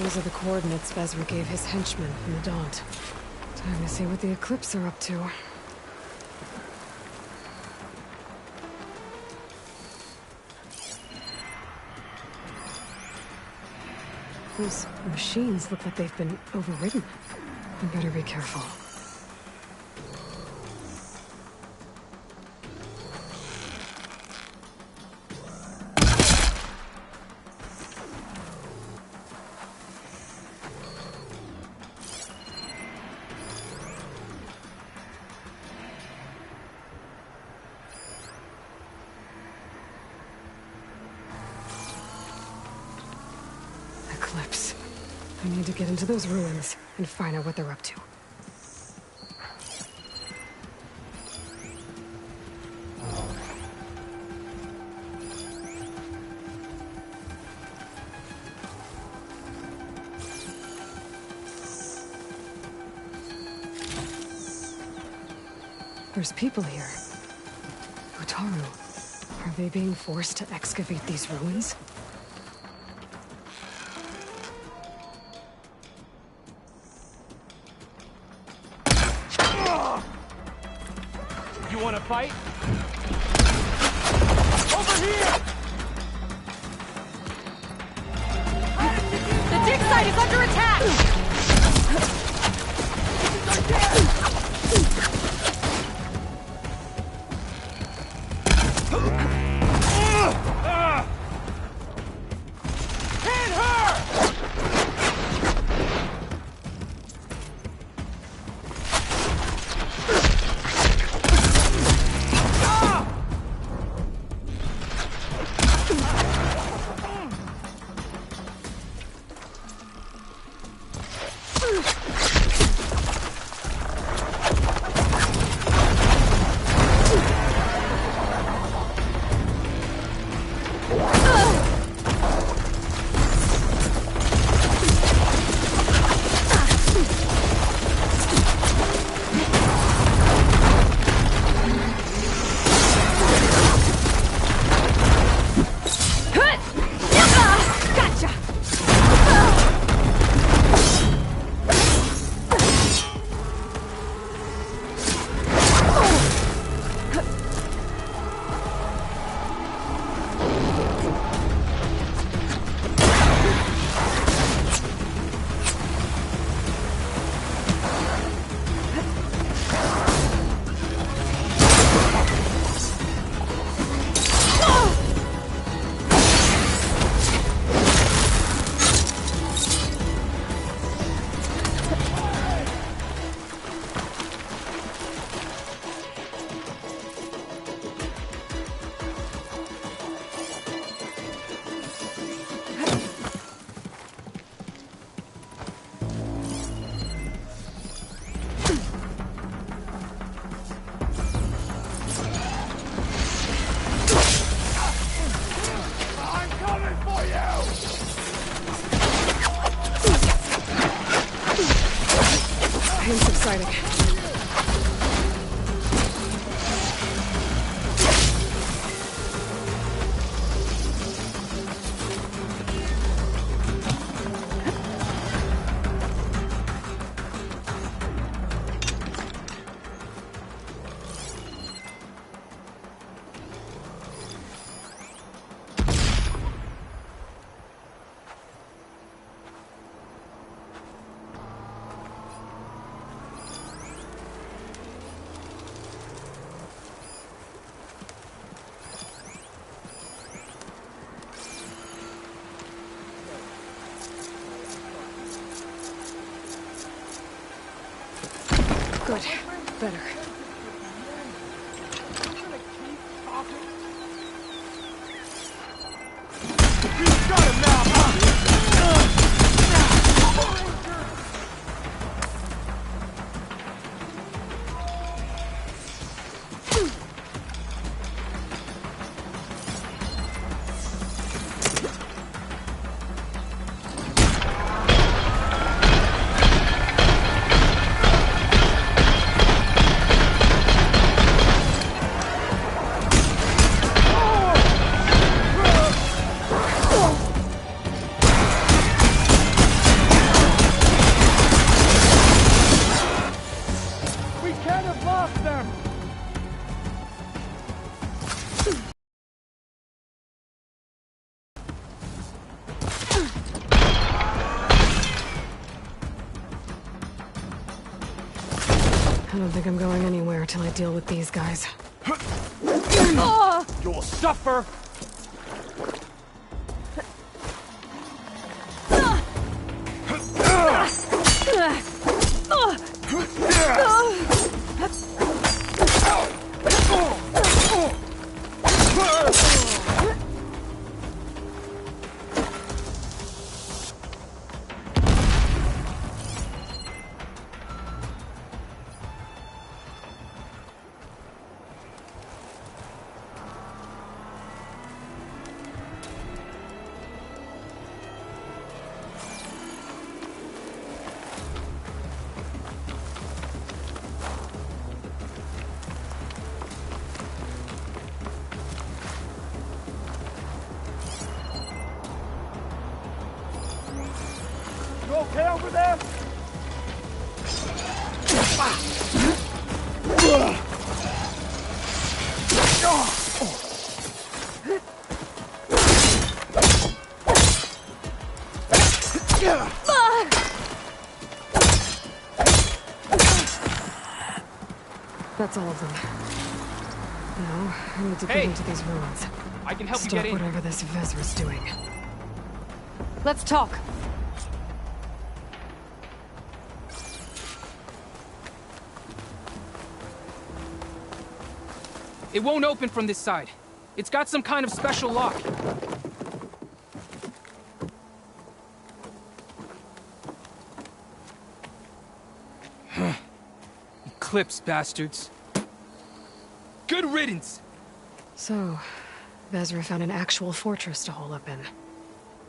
These are the coordinates Vezra gave his henchmen in the Daunt. Time to see what the Eclipse are up to. Those machines look like they've been overridden. We better be careful. We need to get into those ruins and find out what they're up to. There's people here. Utaru. Are they being forced to excavate these ruins? You want to fight? Over here! The dig site is under attack! Pain subsiding. Good. Better. You've got him now! I don't think I'm going anywhere till I deal with these guys. You'll suffer! okay over there? That's all of them. Now, I need to get into these ruins. I can help you Stop get in. whatever this Vezra's doing. Let's talk. It won't open from this side. It's got some kind of special lock. Eclipse, bastards. Good riddance! So, Vezra found an actual fortress to hole up in.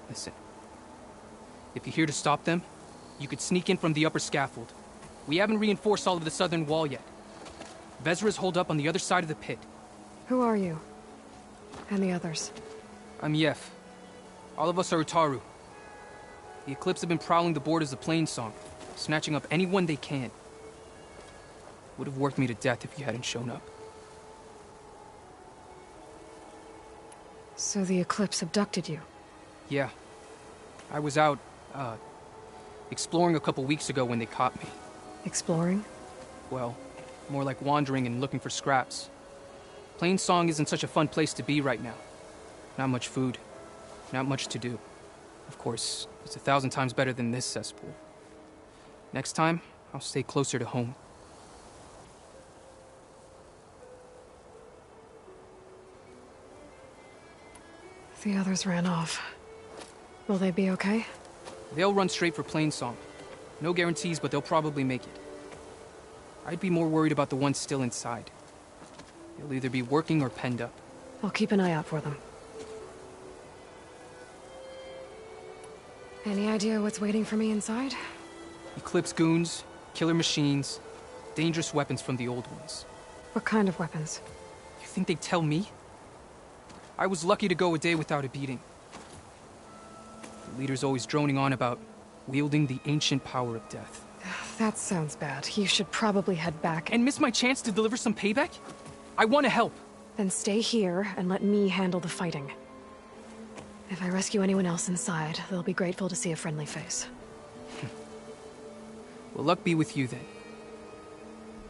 Listen. If you're here to stop them, you could sneak in from the upper scaffold. We haven't reinforced all of the southern wall yet. Vezra's holed up on the other side of the pit. Who are you? And the others? I'm Yef. All of us are Utaru. The Eclipse have been prowling the borders of Plainsong, snatching up anyone they can. Would have worked me to death if you hadn't shown up. So the Eclipse abducted you? Yeah. I was out, exploring a couple weeks ago when they caught me. Exploring? Well, more like wandering and looking for scraps. Plainsong isn't such a fun place to be right now. Not much food. Not much to do. Of course, it's 1,000 times better than this cesspool. Next time, I'll stay closer to home. The others ran off. Will they be okay? They'll run straight for Plainsong. No guarantees, but they'll probably make it. I'd be more worried about the ones still inside. They'll either be working or penned up. I'll keep an eye out for them. Any idea what's waiting for me inside? Eclipse goons, killer machines, dangerous weapons from the old ones. What kind of weapons? You think they'd tell me? I was lucky to go a day without a beating. The leader's always droning on about wielding the ancient power of death. That sounds bad. You should probably head back. And miss my chance to deliver some payback? I want to help. Then stay here and let me handle the fighting. If I rescue anyone else inside, they'll be grateful to see a friendly face. Well, luck be with you then.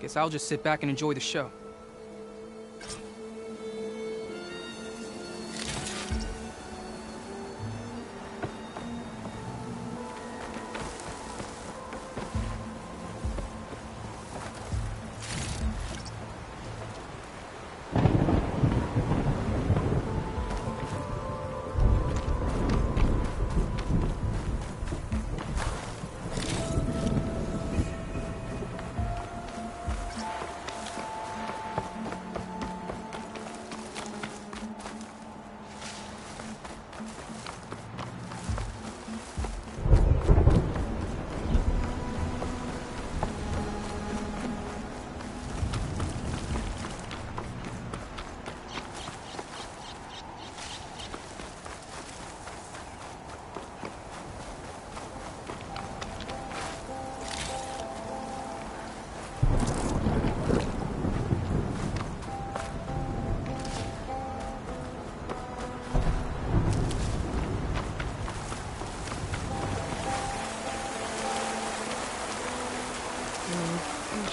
Guess I'll just sit back and enjoy the show.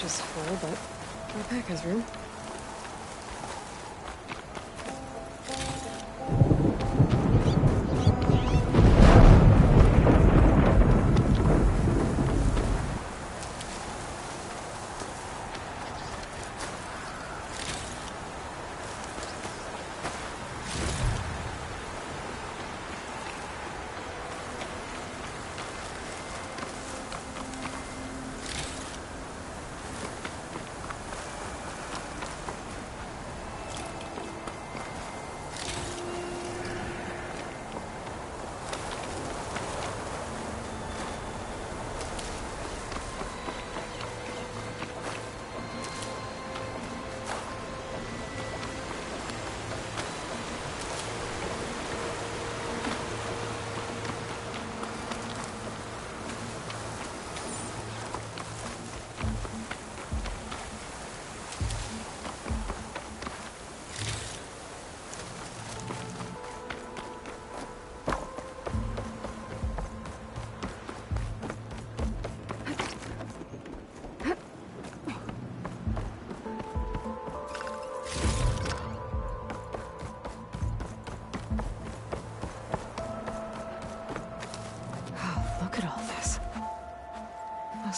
Just full, but my pack has room.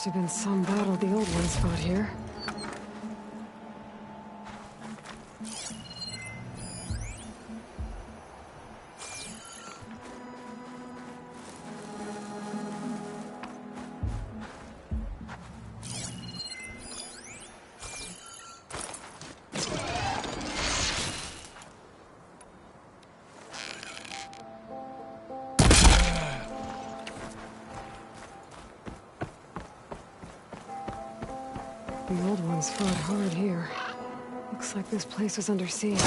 have been some battle the old ones fought here. The old ones fought hard here. Looks like this place was under siege.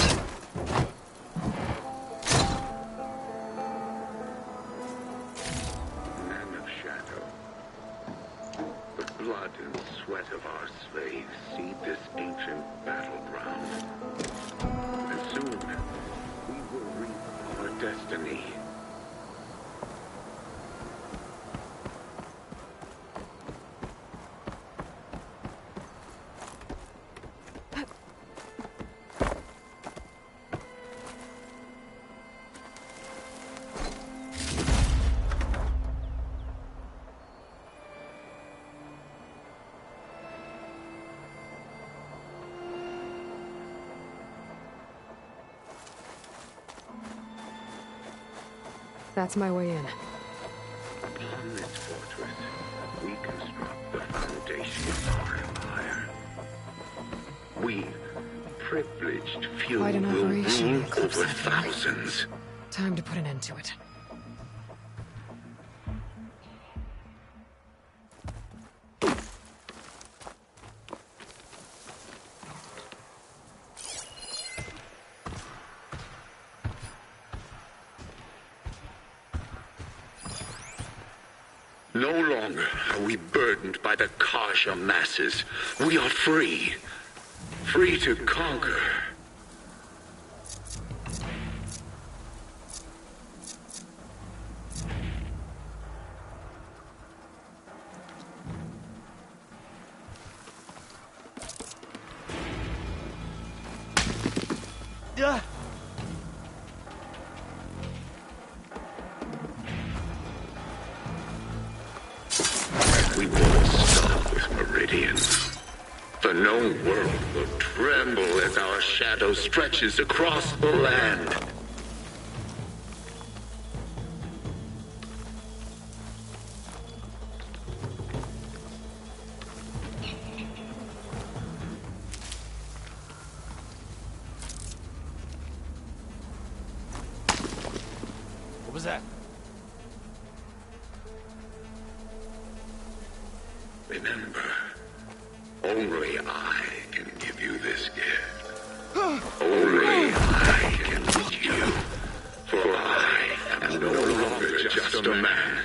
Men of shadow, the blood and sweat of our slaves seed this ancient battleground. And soon, we will reap our destiny. That's my way in. Upon this fortress, we construct the foundation of our empire. We, privileged few, Quite an will operation, rule Eclipse over Factory. thousands. Time to put an end to it. No longer are we burdened by the Kasha masses. We are free. Free to conquer. We won't stop with Meridian. The known world will tremble as our shadow stretches across the land. What was that? Remember, only I can give you this gift. Only I can lead you. For I am no longer just a man.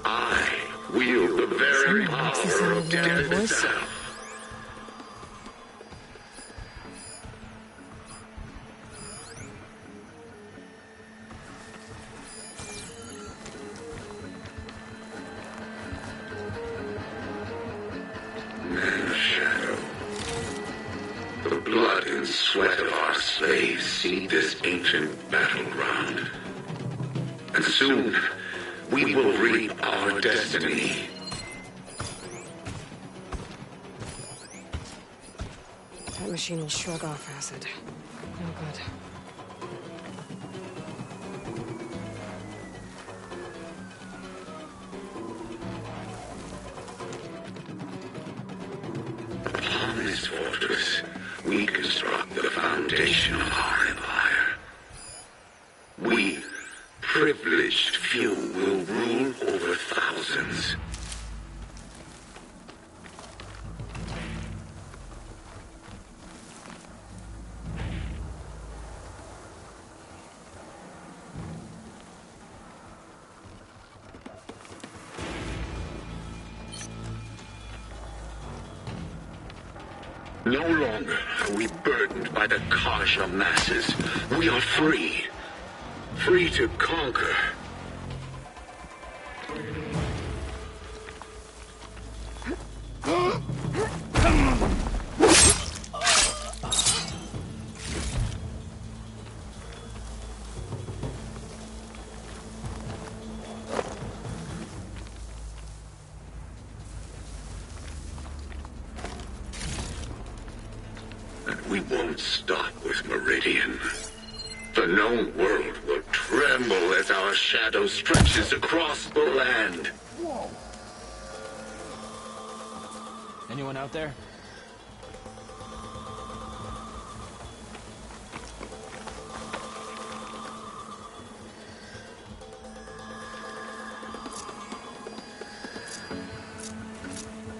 I wield the very power of death itself. Men of shadow. The blood and sweat of our slaves seed this ancient battleground. And soon, we will reap our destiny. That machine will shrug off acid. No good. Upon this fortress, we construct the foundation of our empire. We, privileged few, will rule over thousands. No longer are we burdened by the Kasha masses. We are free. Free to conquer. won't stop with Meridian. The known world will tremble as our shadow stretches across the land. Whoa. Anyone out there?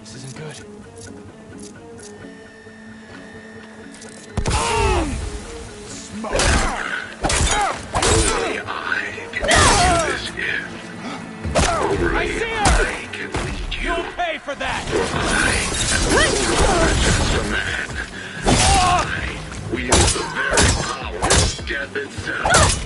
This isn't good. Only I can do this gift. Only I can lead you. You'll pay for that! Just a man. I wield the very power of death itself.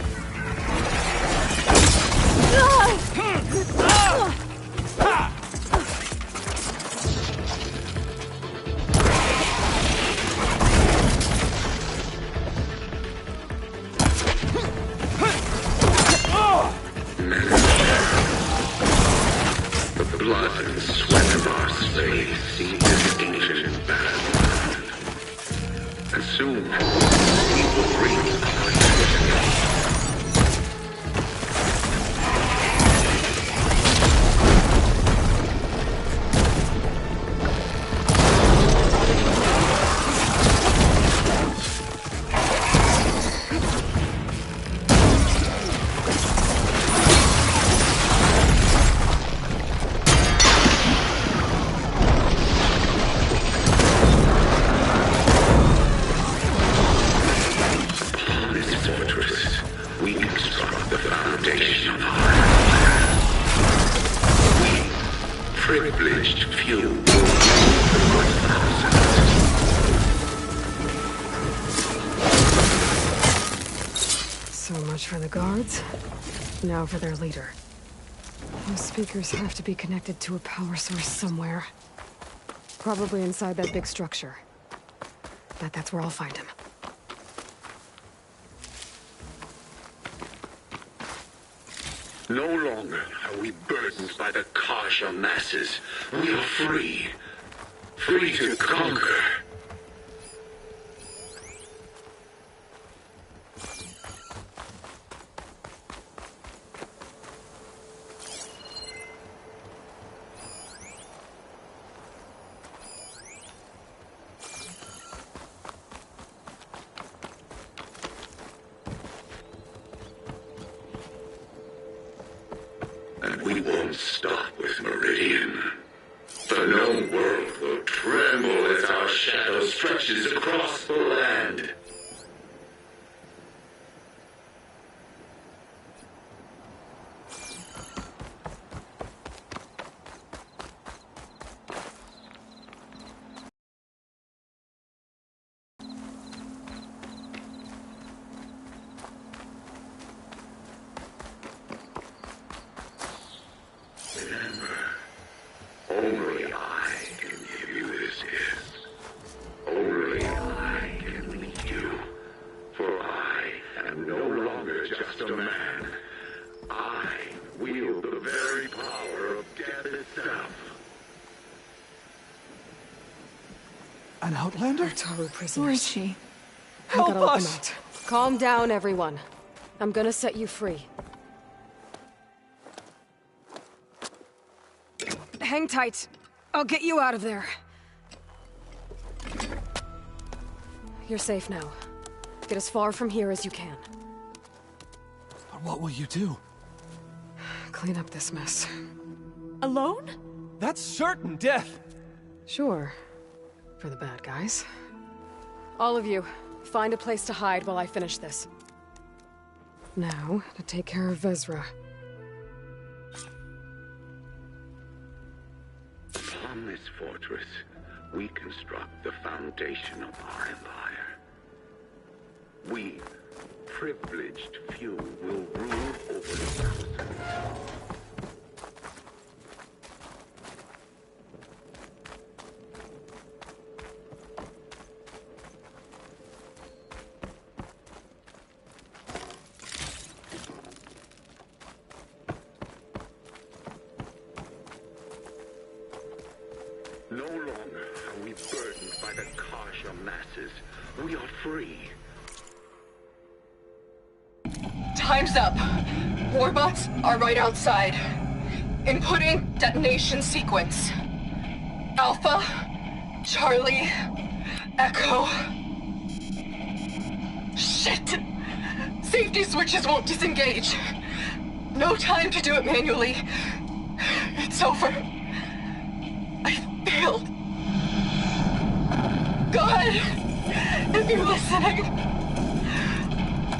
The blood and sweat of our slaves see this ancient battleground. And soon, we will bring our destiny. Privileged few will rule the thousands. So much for the guards. Now for their leader. Those speakers have to be connected to a power source somewhere. Probably inside that big structure. Bet that's where I'll find him. No longer are we burdened by the Kasha masses. We are free. Free to conquer. And we won't stop with Meridian. The known world will tremble as our shadow stretches across the land. Only I can give you this gift. Only I can lead you. For I am no longer just a man. I wield the very power of death itself. An Outlander? Taru prisoners. Where is she? I gotta Help let us! them out. Calm down, everyone. I'm gonna set you free. Hang tight. I'll get you out of there. You're safe now. Get as far from here as you can. But what will you do? Clean up this mess. Alone? That's certain death! Sure. For the bad guys. All of you, find a place to hide while I finish this. Now, to take care of Vezra. Upon this fortress, we construct the foundation of our empire. We, privileged few, will rule over thousands. No longer are we burdened by the Kasha masses. We are free. Time's up. Warbots are right outside. Inputting detonation sequence. Alpha, Charlie, Echo. Shit! Safety switches won't disengage. No time to do it manually. It's over. I failed. Go ahead, if you're listening.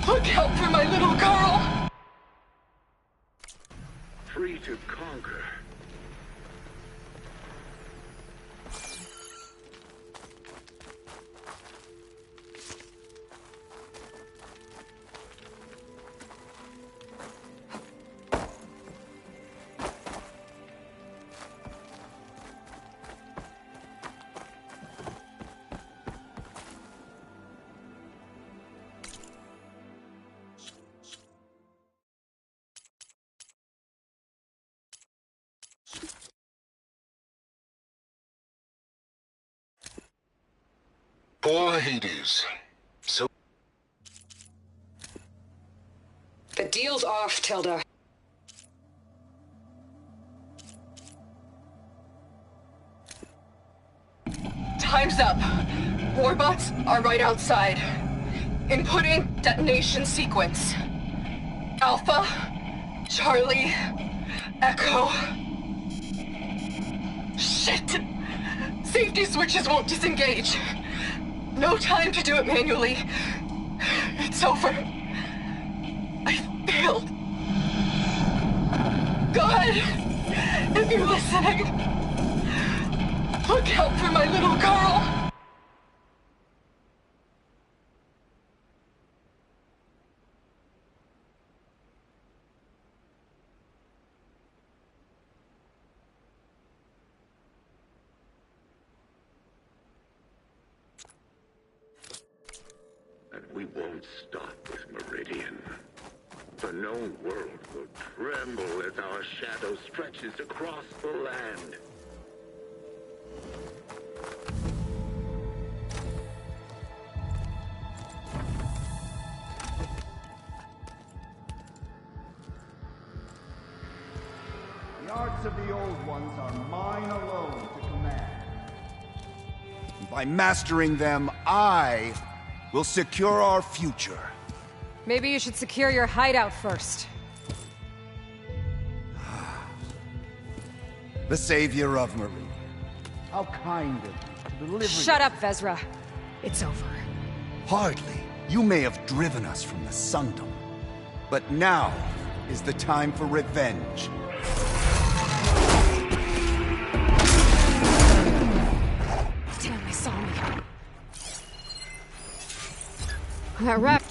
Look out for my little girl. Free to conquer. Poor Hades. So... The deal's off, Tilda. Time's up. Warbots are right outside. Inputting detonation sequence. Alpha, Charlie, Echo. Shit! Safety switches won't disengage. No time to do it manually. It's over. I failed. Go ahead, if you're listening. Look out for my little girl. And we won't stop this meridian. The known world will tremble as our shadow stretches across the land. The arts of the old ones are mine alone to command. By mastering them, I will secure our future. Maybe you should secure your hideout first. The savior of Marie. How kind of you to deliver... Shut up, Vezra. It's over. Hardly. You may have driven us from the Sundom. But now is the time for revenge. Damn, they saw me. That rep.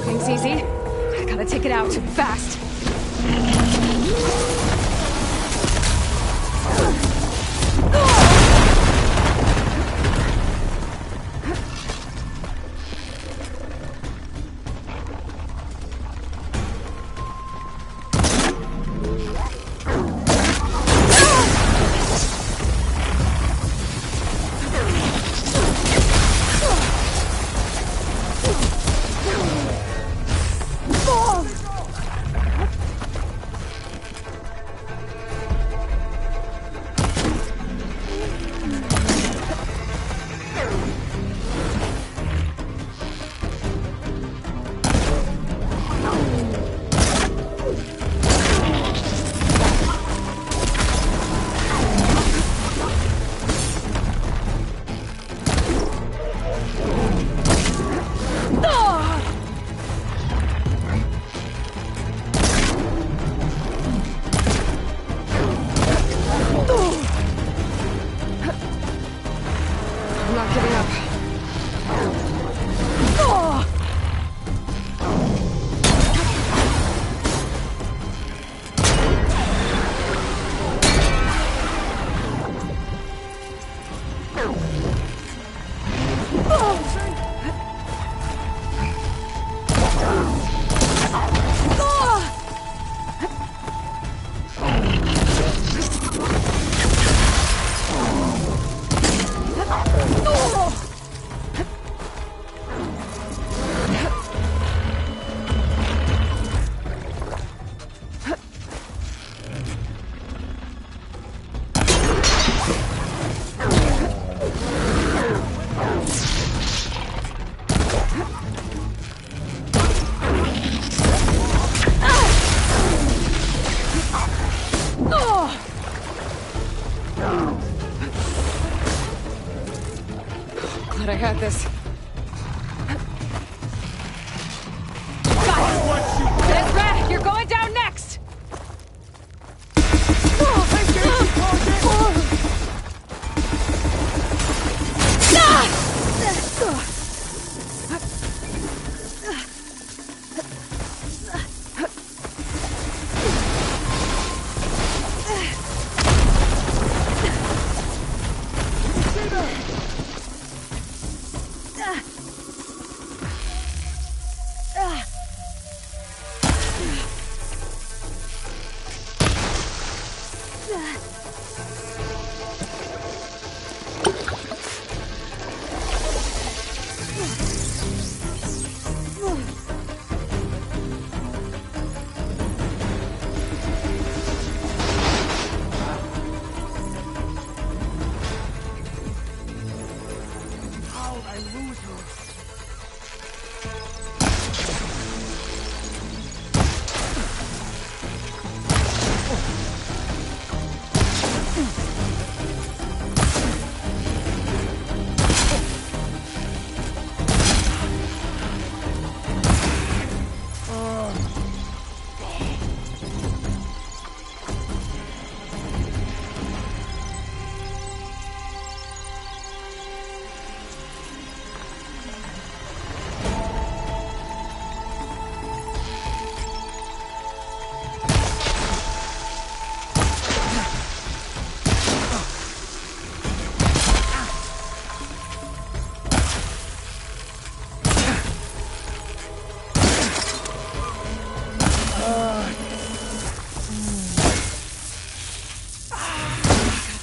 Things easy. I gotta take it out fast. had this. Ezra, you're going down next!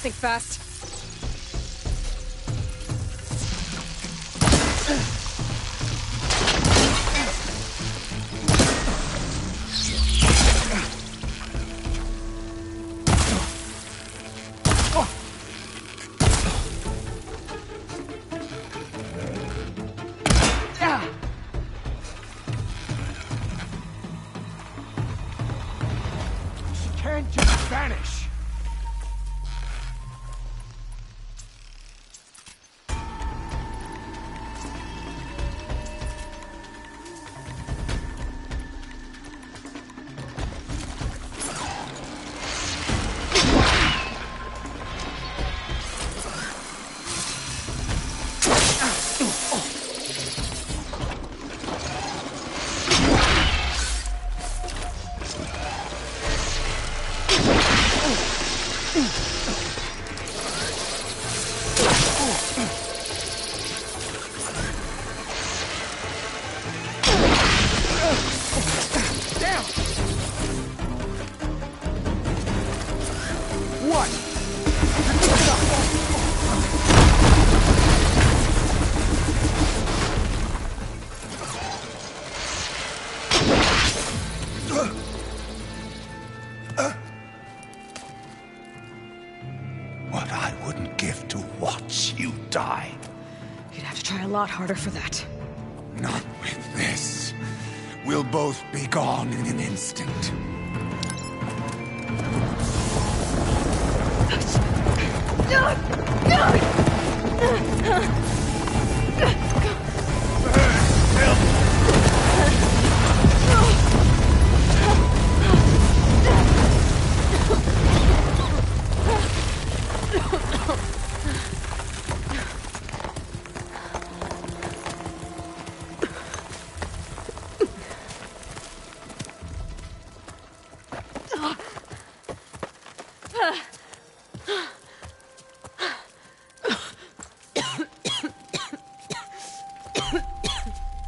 Think fast. She can't just vanish. What I wouldn't give to watch you die. You'd have to try a lot harder for that. Not with this. We'll both be gone in an instant.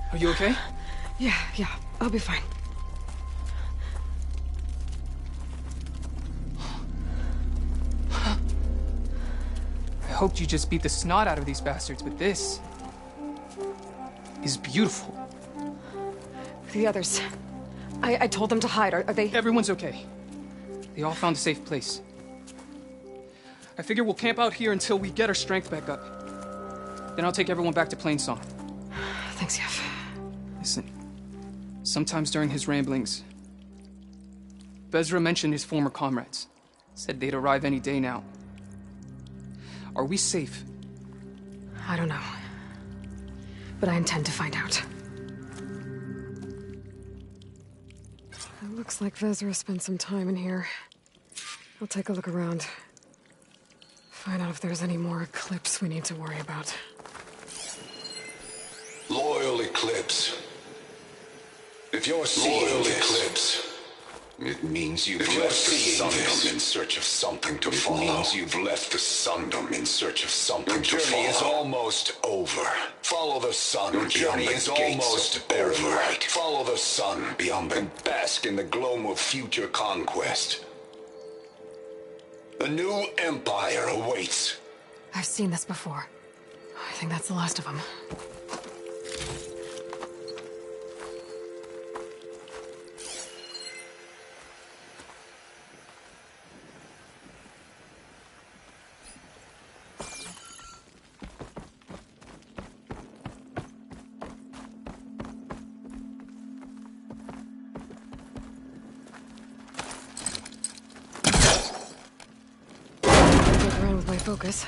Are you okay? Yeah, I'll be fine. I hoped you just beat the snot out of these bastards, but this is beautiful. The others. I told them to hide. Are they... Everyone's okay. They all found a safe place. I figure we'll camp out here until we get our strength back up. Then I'll take everyone back to Plainsong. Thanks, Yev. Listen, sometimes during his ramblings, Bezra mentioned his former comrades. Said they'd arrive any day now. Are we safe? I don't know. but I intend to find out. It looks like Vezra spent some time in here. I'll take a look around. Find out if there's any more Eclipse we need to worry about. Loyal Eclipse. If you're seeing Eclipse, it means you've left the Sundom in search of something to follow. It means you've left the Sundom in search of something to follow. Your journey is almost over. Follow the sun. Your journey is almost over. Right. Follow the sun beyond and bask in the glow of future conquest. A new empire awaits. I've seen this before. I think that's the last of them. Focus.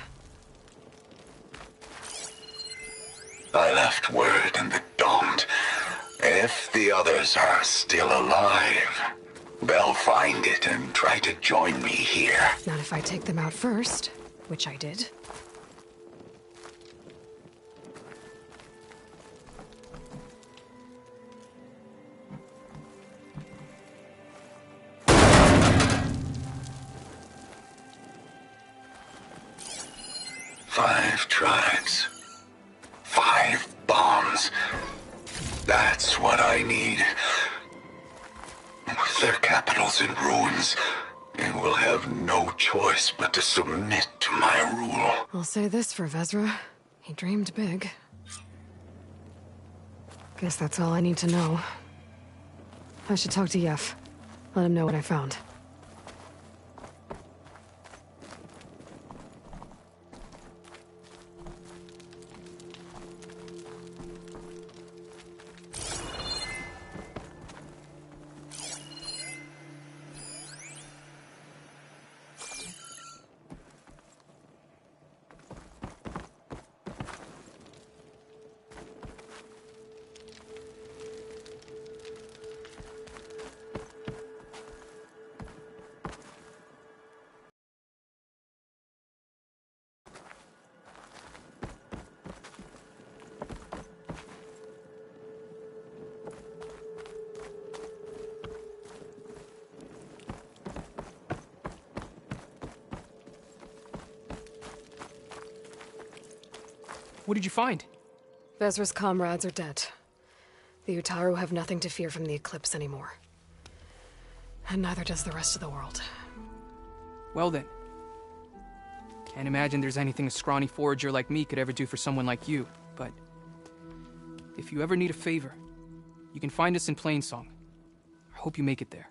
I left word in the Domed. If the others are still alive, they'll find it and try to join me here. Not if I take them out first, which I did. Five tribes. 5 bombs. That's what I need. With their capitals in ruins, they will have no choice but to submit to my rule. I'll say this for Vezra. He dreamed big. Guess that's all I need to know. I should talk to Yef. Let him know what I found. What did you find? Vezra's comrades are dead. The Utaru have nothing to fear from the Eclipse anymore. And neither does the rest of the world. Well then. Can't imagine there's anything a scrawny forager like me could ever do for someone like you, but... if you ever need a favor, you can find us in Plainsong. I hope you make it there.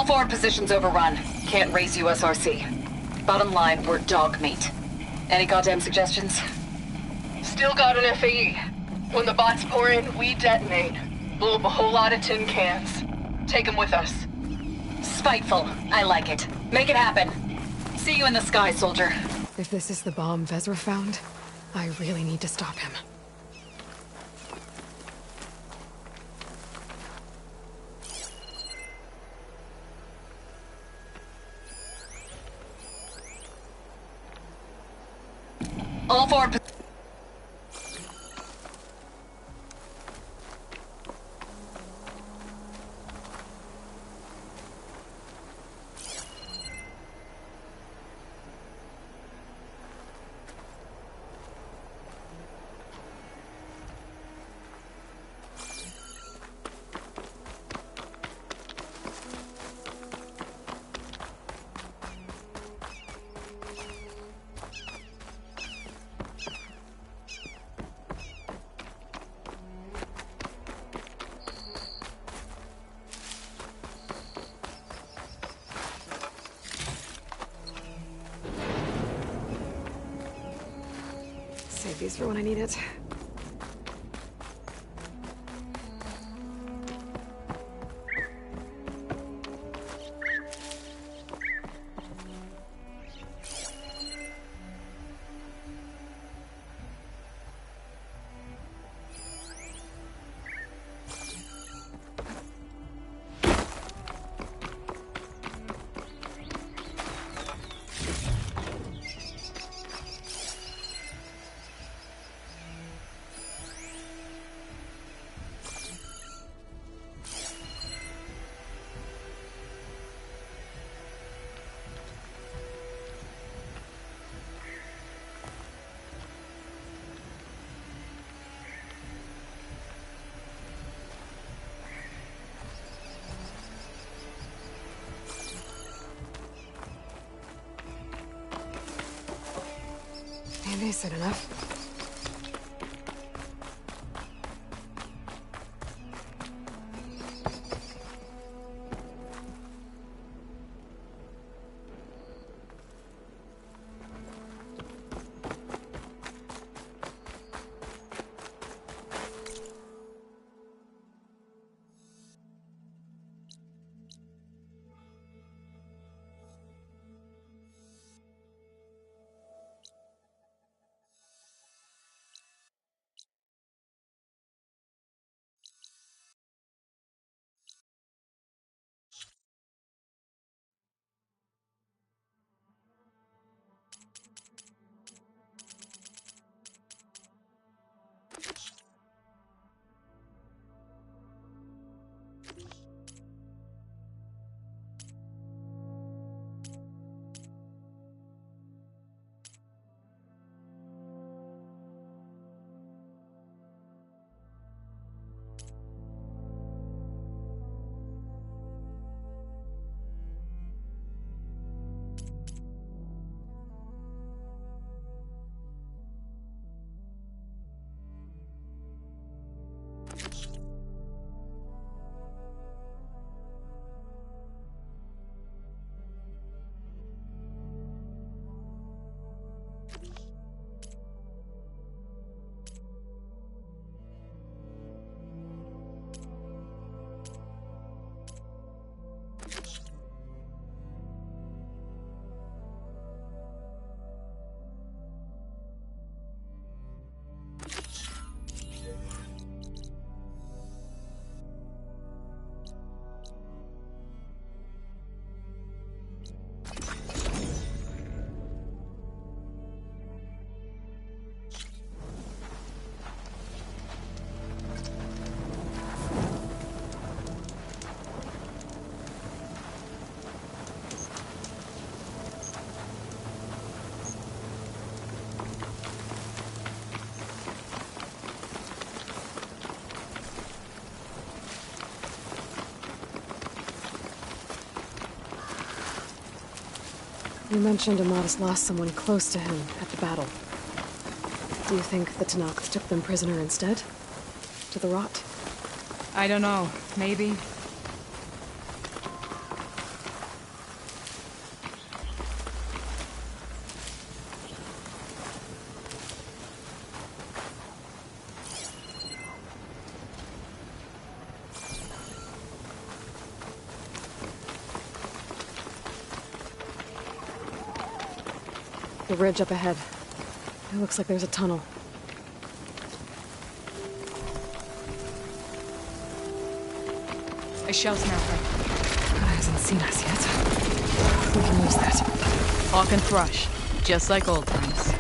All forward positions overrun. Can't raise USRC. Bottom line, we're dog meat. Any goddamn suggestions? Still got an FAE. When the bots pour in, we detonate. Blow up a whole lot of tin cans. Take them with us. Spiteful. I like it. Make it happen. See you in the sky, soldier. If this is the bomb Vezra found, I really need to stop him. All forward. Save these for when I need it. Maybe I said enough. You mentioned Amadas lost someone close to him at the battle. Do you think the Tenakth took them prisoner instead? To the rot? I don't know. Maybe. The ridge up ahead. It looks like there's a tunnel. A shell snapper. God hasn't seen us yet. We can use that. Hawk and thrush, just like old times.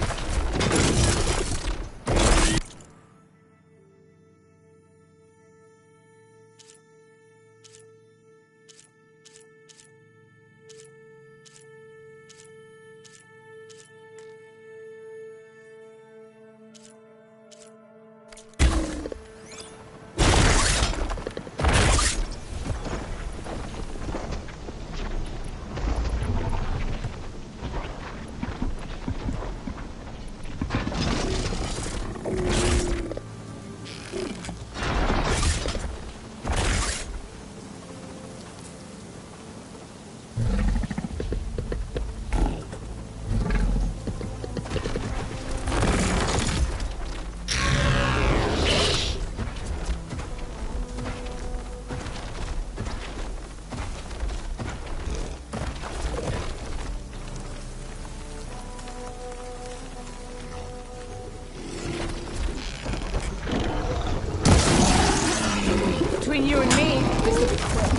Between you and me, this will be quick.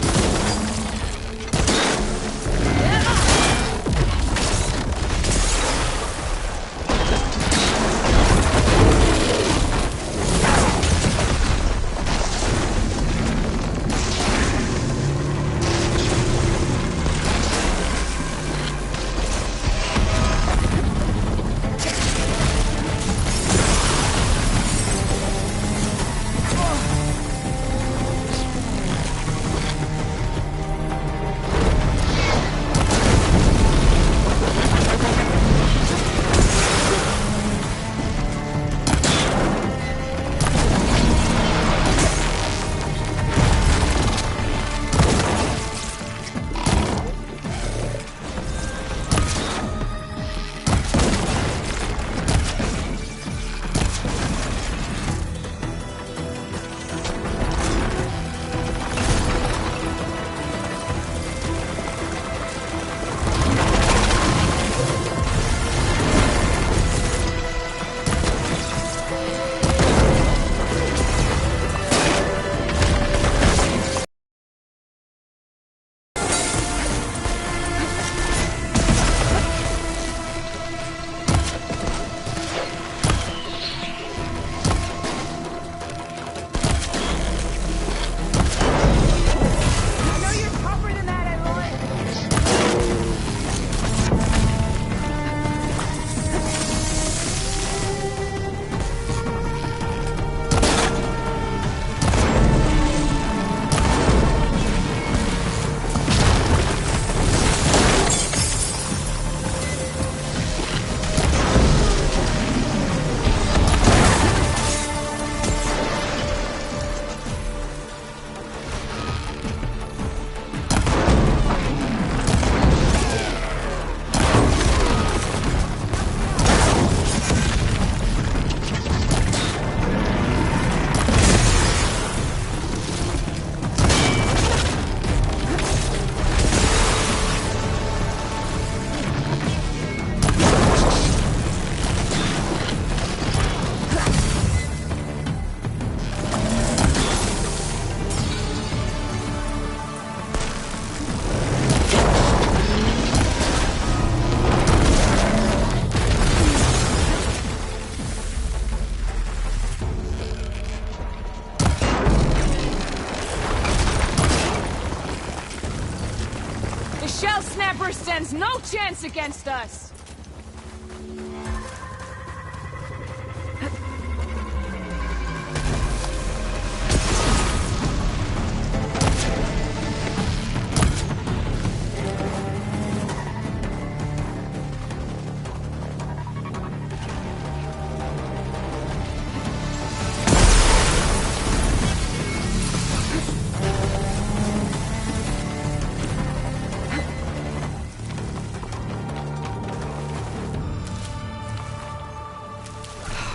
Stands no chance against us!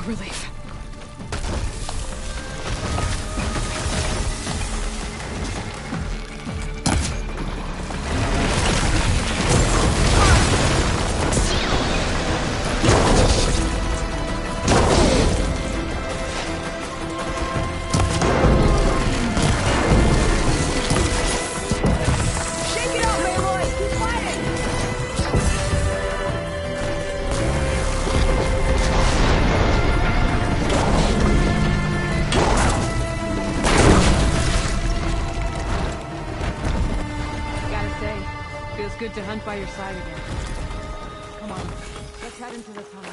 Relief. jump by your side again. Come on, let's head into the tunnel.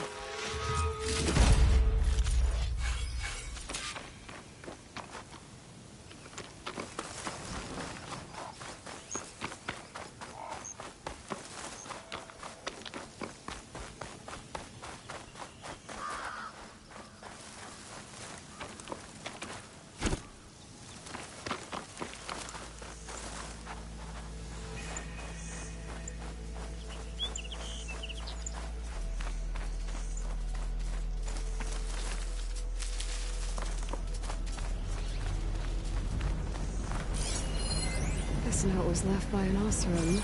This note was left by an Osram.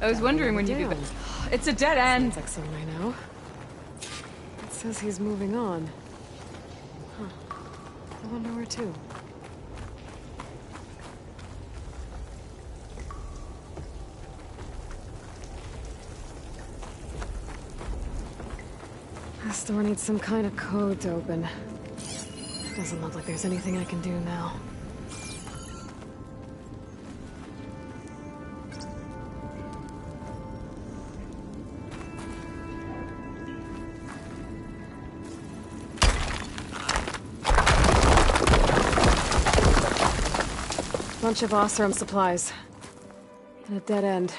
I was wondering when you'd be back. It's a dead end! Sounds like someone I know. It says he's moving on. Huh. I wonder where to. This door needs some kind of code to open. Doesn't look like there's anything I can do now. Bunch of Osram supplies. And a dead end.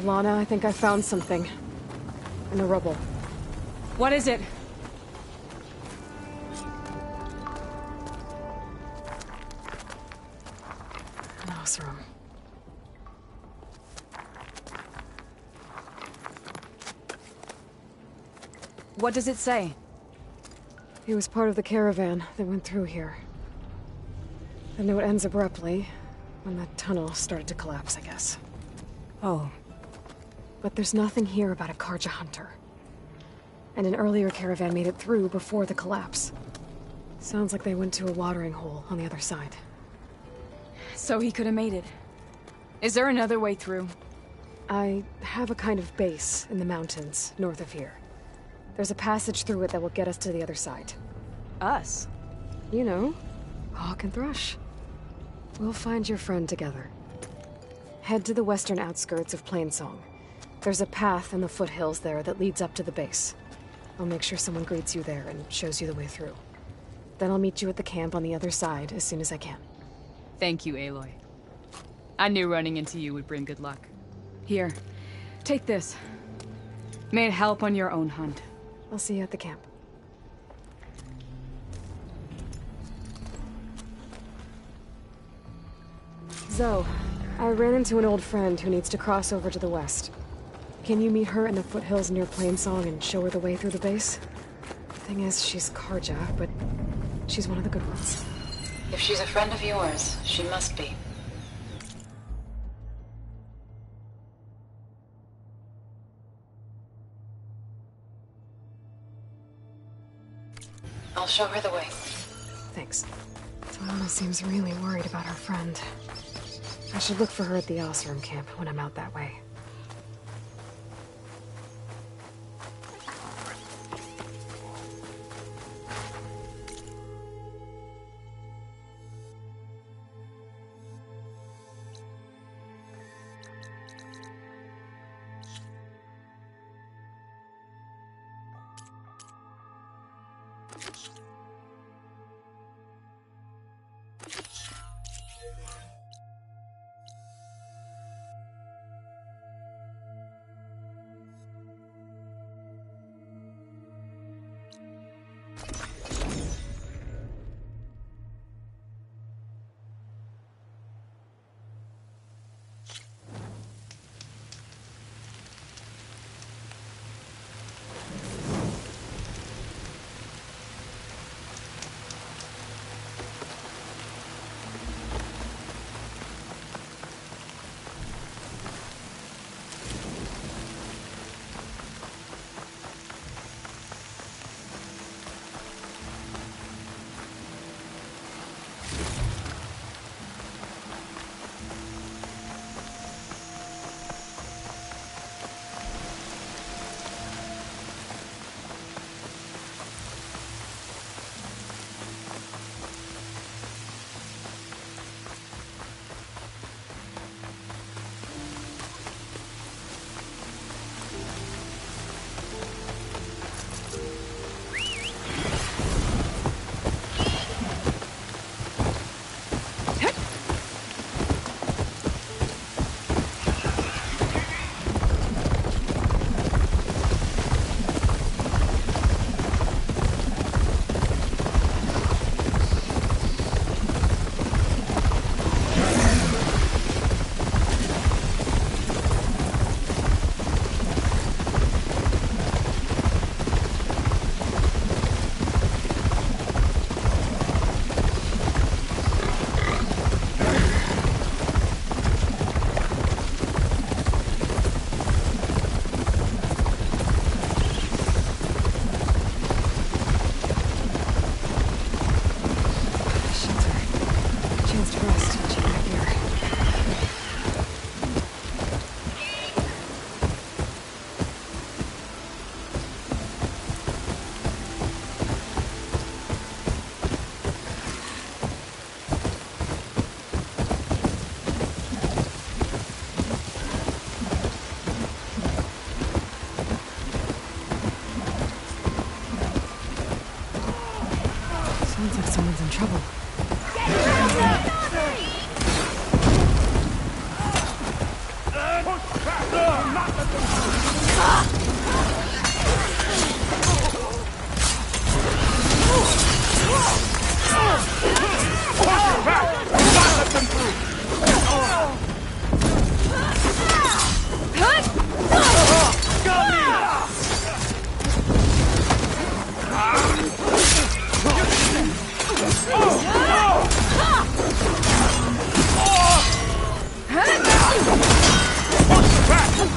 Lana, I think I found something. In the rubble. What is it? An Osram. What does it say? He was part of the caravan that went through here. The note ends abruptly, when the tunnel started to collapse, I guess. Oh. But there's nothing here about a Karja hunter. And an earlier caravan made it through before the collapse. Sounds like they went to a watering hole on the other side. So he could have made it. Is there another way through? I have a kind of base in the mountains north of here. There's a passage through it that will get us to the other side. Us? You know, Hawk and Thrush. We'll find your friend together. Head to the western outskirts of Plainsong. There's a path in the foothills there that leads up to the base. I'll make sure someone greets you there and shows you the way through. Then I'll meet you at the camp on the other side as soon as I can. Thank you, Aloy. I knew running into you would bring good luck. Here, take this. May it help on your own hunt. I'll see you at the camp. Zoe, I ran into an old friend who needs to cross over to the west. Can you meet her in the foothills near Plainsong and show her the way through the base? Thing is, she's Karja, but she's one of the good ones. If she's a friend of yours, she must be. I'll show her the way. Thanks. Tawana seems really worried about her friend. I should look for her at the Osram camp when I'm out that way. trouble.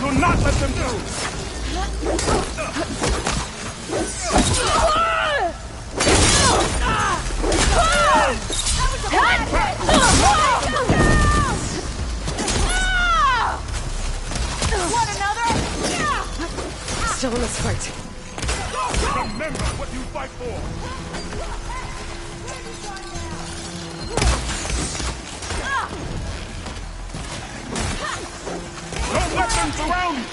Do not let them through! One another! Still in this fight. Remember what you fight for! Don't let them surround you!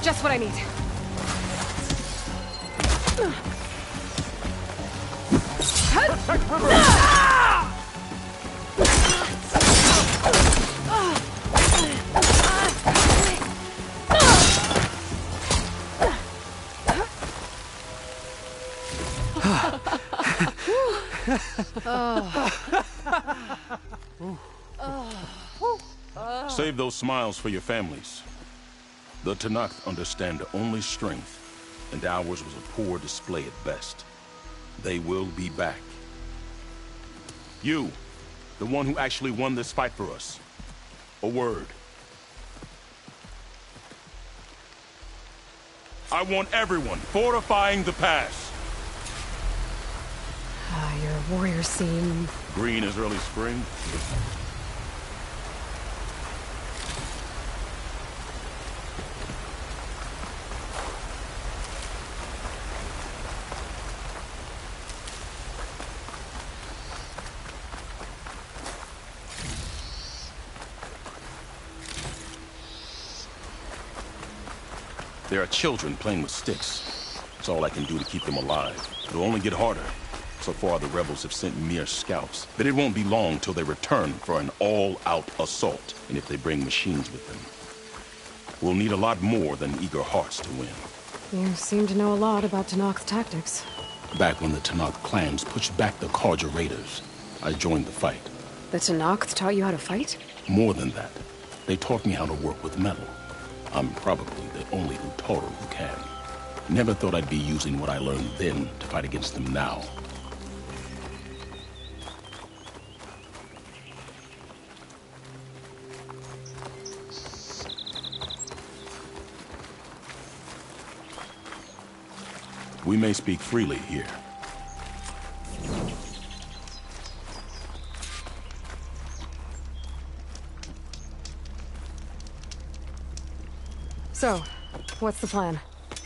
Just what I need. Save those smiles for your families. The Tanakh understand only strength, and ours was a poor display at best. They will be back. You, the one who actually won this fight for us. A word. I want everyone fortifying the pass. Your warriors seem... Green as early spring. There are children playing with sticks. It's all I can do to keep them alive. It'll only get harder. So far, the rebels have sent mere scouts. But it won't be long till they return for an all-out assault. And if they bring machines with them, we'll need a lot more than eager hearts to win. You seem to know a lot about Tanakh's tactics. Back when the Tanakh clans pushed back the Karja raiders, I joined the fight. The Tanakh taught you how to fight? More than that, they taught me how to work with metal. I'm probably the only Utaru who can. Never thought I'd be using what I learned then to fight against them now. We may speak freely here. So, what's the plan?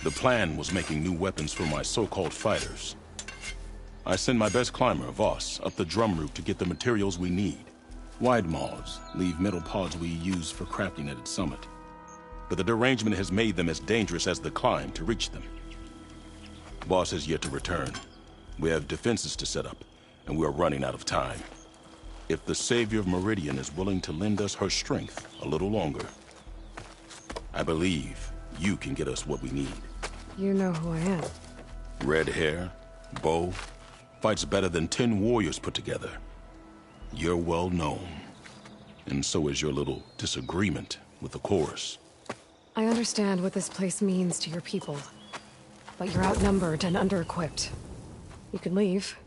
The plan was making new weapons for my so-called fighters. I send my best climber, Voss, up the drum route to get the materials we need. Wide maws leave metal pods we use for crafting at its summit. But the derangement has made them as dangerous as the climb to reach them. Voss has yet to return. We have defenses to set up, and we are running out of time. If the Savior of Meridian is willing to lend us her strength a little longer, I believe you can get us what we need. You know who I am. Red hair, bow, fights better than 10 warriors put together. You're well known. And so is your little disagreement with the chorus. I understand what this place means to your people. But you're outnumbered and under-equipped. You can leave.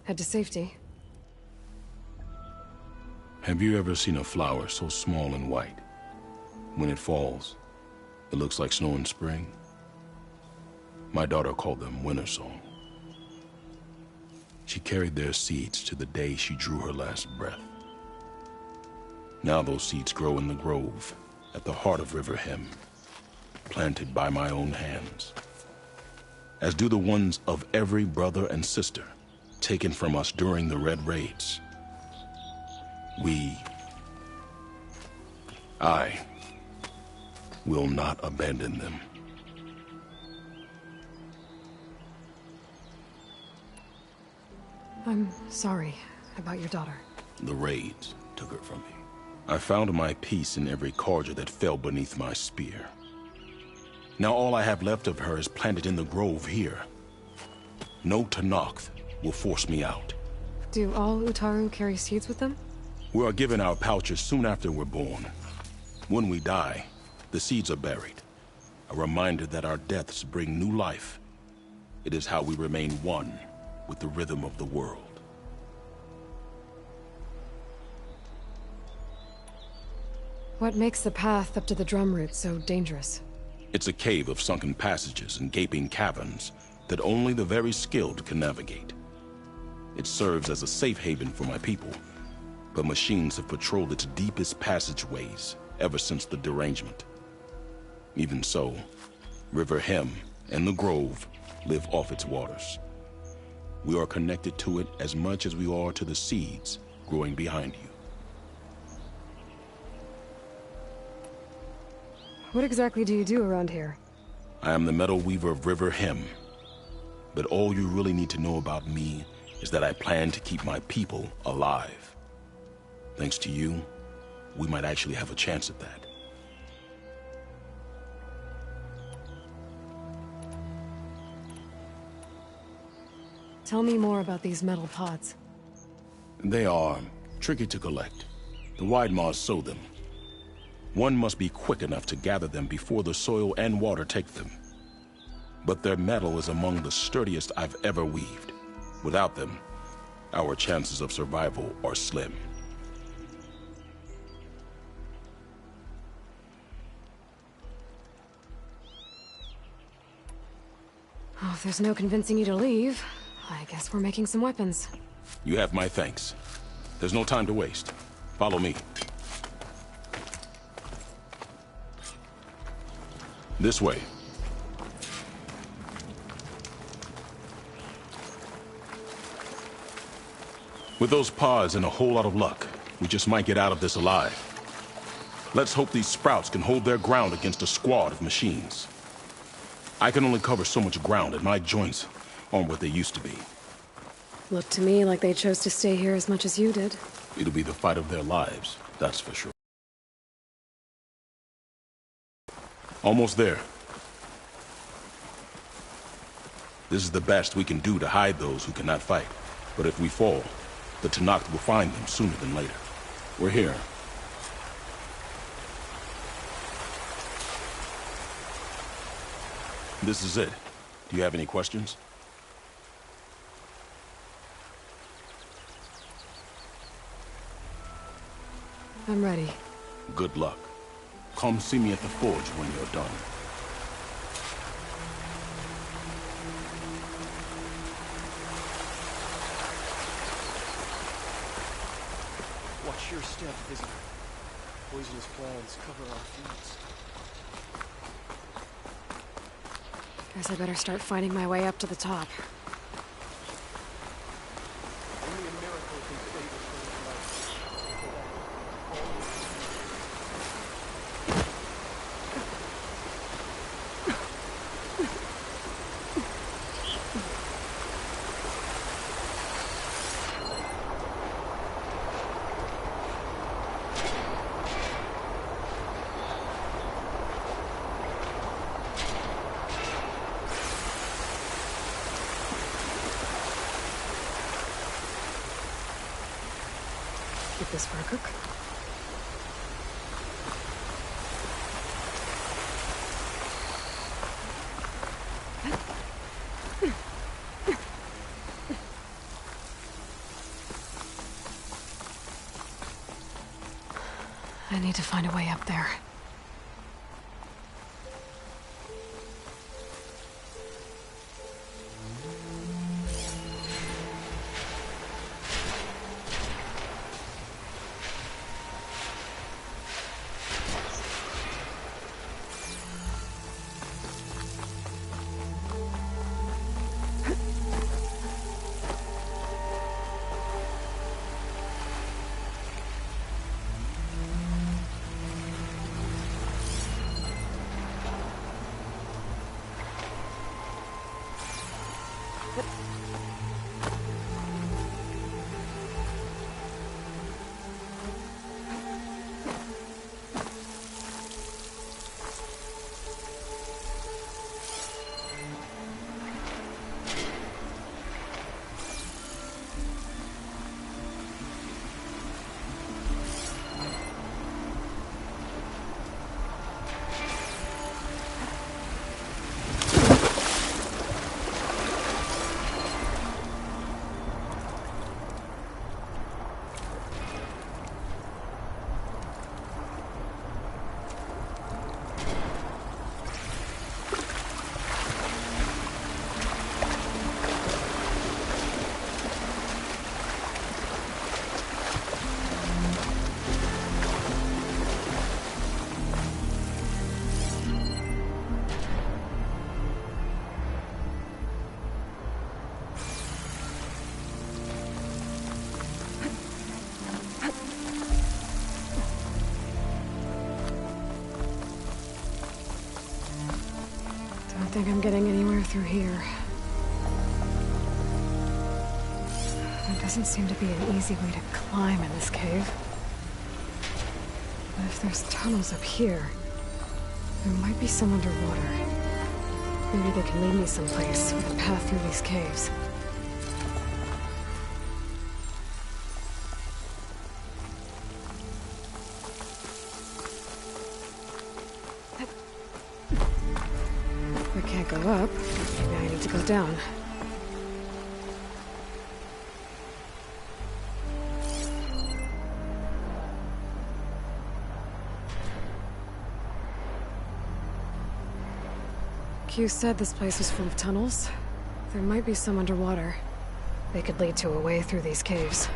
Head to safety. Have you ever seen a flower so small and white? When it falls, it looks like snow in spring. My daughter called them winter song. She carried their seeds to the day she drew her last breath. Now those seeds grow in the grove at the heart of River Hem, planted by my own hands, as do the ones of every brother and sister taken from us during the Red Raids. I will not abandon them. I'm sorry about your daughter. The raids took her from me. I found my peace in every cordial that fell beneath my spear. Now all I have left of her is planted in the grove here. No Tenakth will force me out. Do all Utaru carry seeds with them? We are given our pouches soon after we're born. When we die, the seeds are buried. A reminder that our deaths bring new life. It is how we remain one with the rhythm of the world. What makes the path up to the drum root so dangerous? It's a cave of sunken passages and gaping caverns that only the very skilled can navigate. It serves as a safe haven for my people, but machines have patrolled its deepest passageways ever since the derangement. Even so, River Hem and the Grove live off its waters. We are connected to it as much as we are to the seeds growing behind you. What exactly do you do around here? I am the Metal Weaver of River Hem. But all you really need to know about me is that I plan to keep my people alive. Thanks to you, we might actually have a chance at that. Tell me more about these metal pods. They are tricky to collect. The Wide Maws sow them. One must be quick enough to gather them before the soil and water take them. But their metal is among the sturdiest I've ever weaved. Without them, our chances of survival are slim. Oh, if there's no convincing you to leave, I guess we're making some weapons. You have my thanks. There's no time to waste. Follow me. This way. With those pods and a whole lot of luck, we just might get out of this alive. Let's hope these sprouts can hold their ground against a squad of machines. I can only cover so much ground, and my joints aren't what they used to be. Looked to me like they chose to stay here as much as you did. It'll be the fight of their lives, that's for sure. Almost there. This is the best we can do to hide those who cannot fight. But if we fall, the Tenakth will find them sooner than later. We're here. This is it. Do you have any questions? I'm ready. Good luck. Come see me at the forge when you're done. Watch your step, visitor. Poisonous plants cover our feet. Guess I better start finding my way up to the top. Only a miracle can save us from this life. Get this for a cook. I need to find a way up there. think I'm getting anywhere through here. There doesn't seem to be an easy way to climb in this cave. But if there's tunnels up here, there might be some underwater. Maybe they can lead me someplace with a path through these caves. If I can't go up, maybe I need to go down. Q said this place was full of tunnels. There might be some underwater. They could lead to a way through these caves.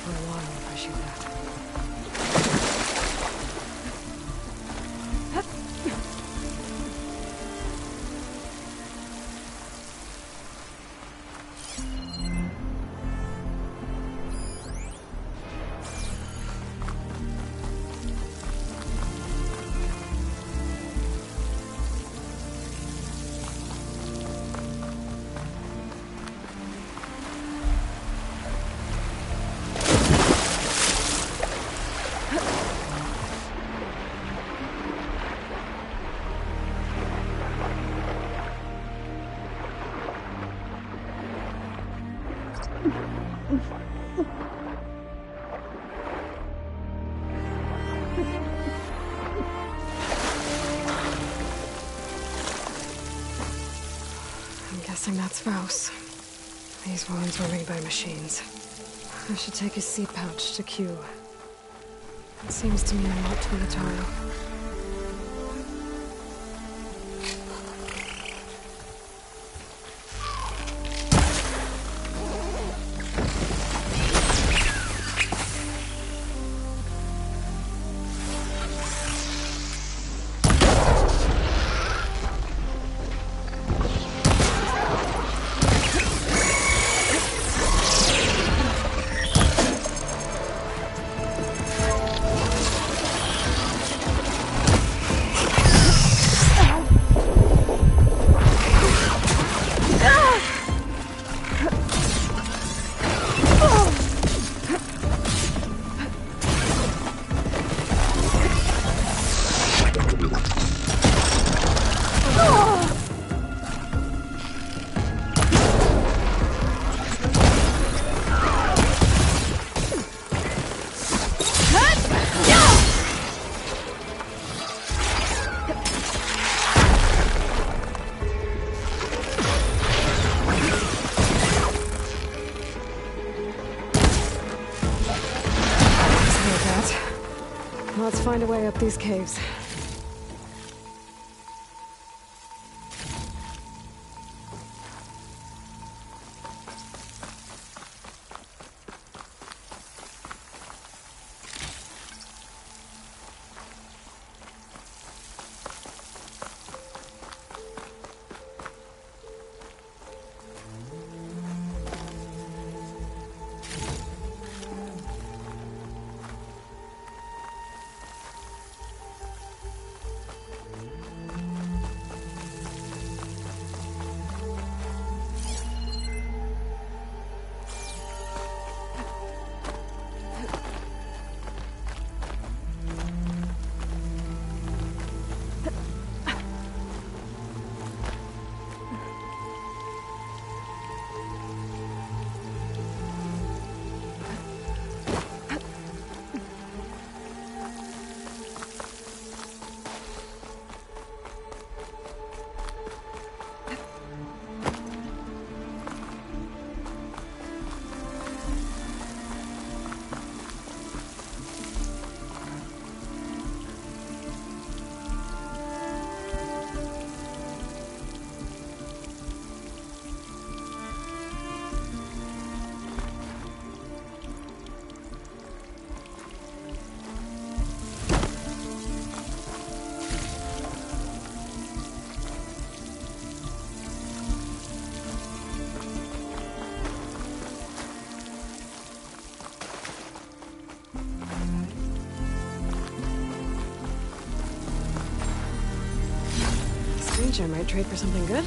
For a while if I shoot that. That's Faust. These wounds were made by machines. I should take his seed pouch to Q. It seems to mean a lot to Lataro. Let's find a way up these caves. Stranger might trade for something good.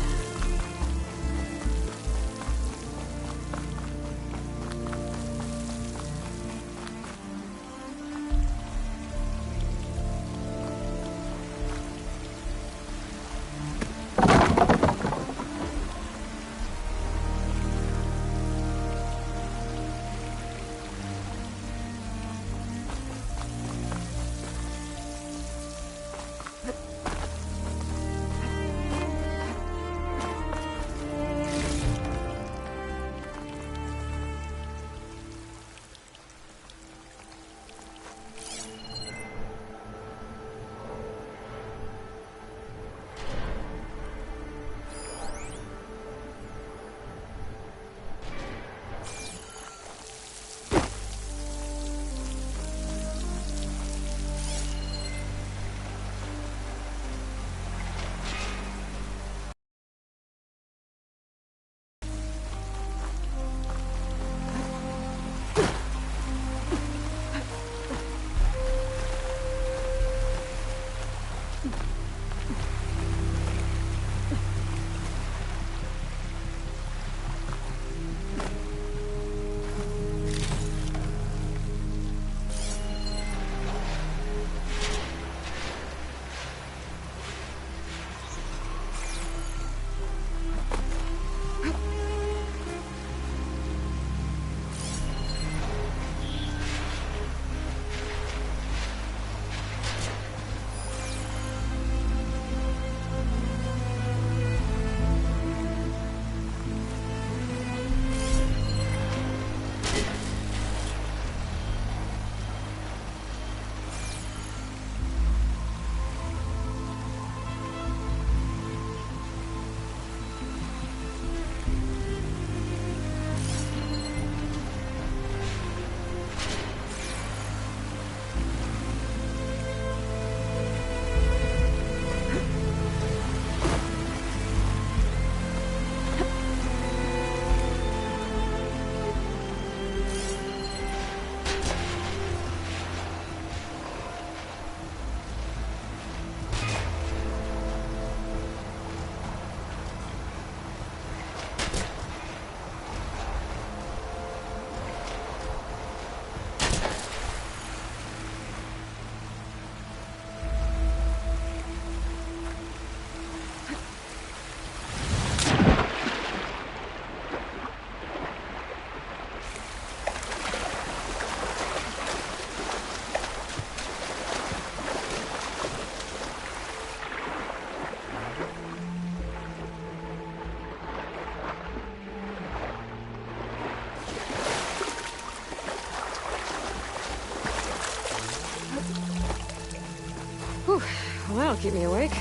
keep me awake.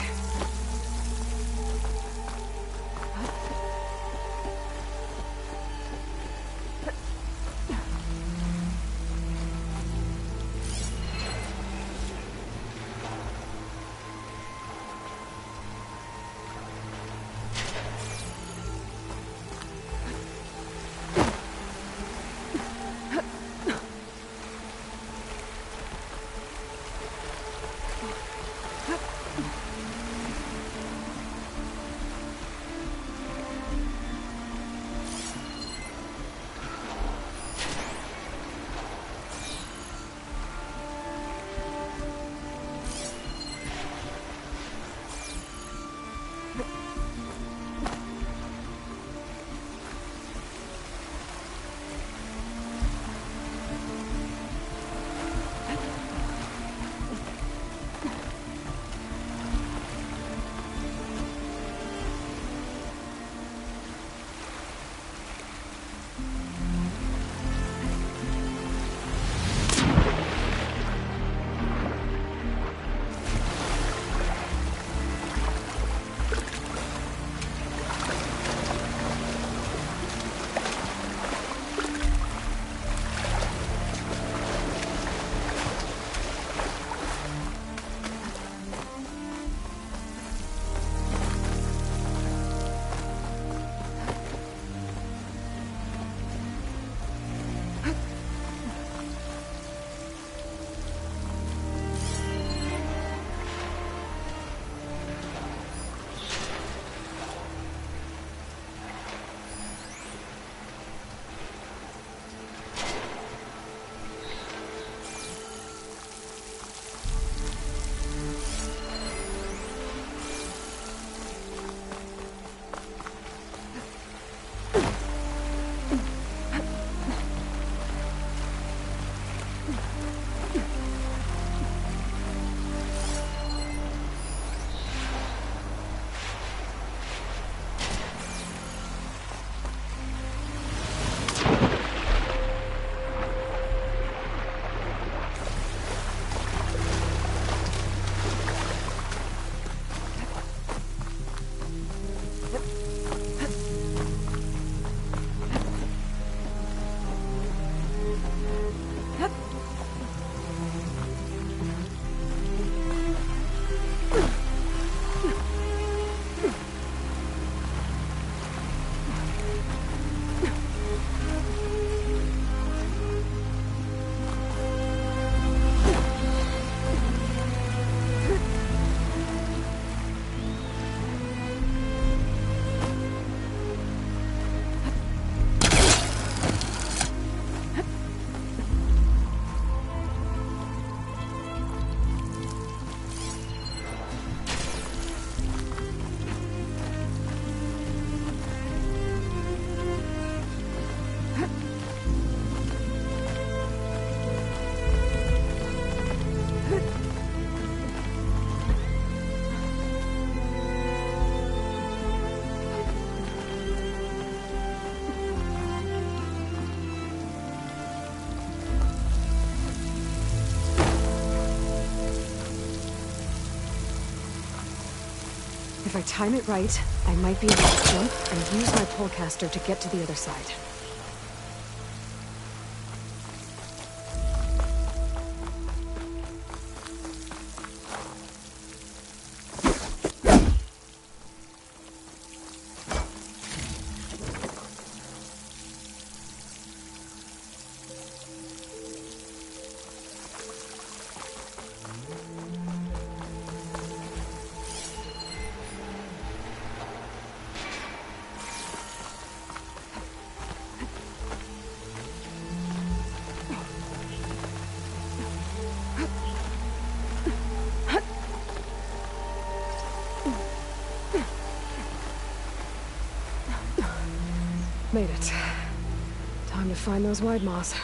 If I time it right, I might be able to jump and use my polecaster to get to the other side. Made it. Time to find those wide maws.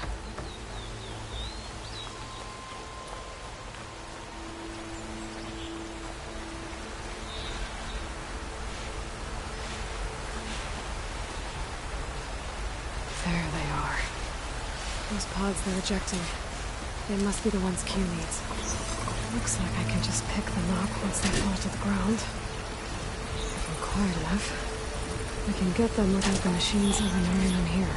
There they are. Those pods they're ejecting. They must be the ones Q needs. Looks like I can just pick them up once they fall to the ground. If I'm quiet enough, I can get them without the machines even knowing I'm here.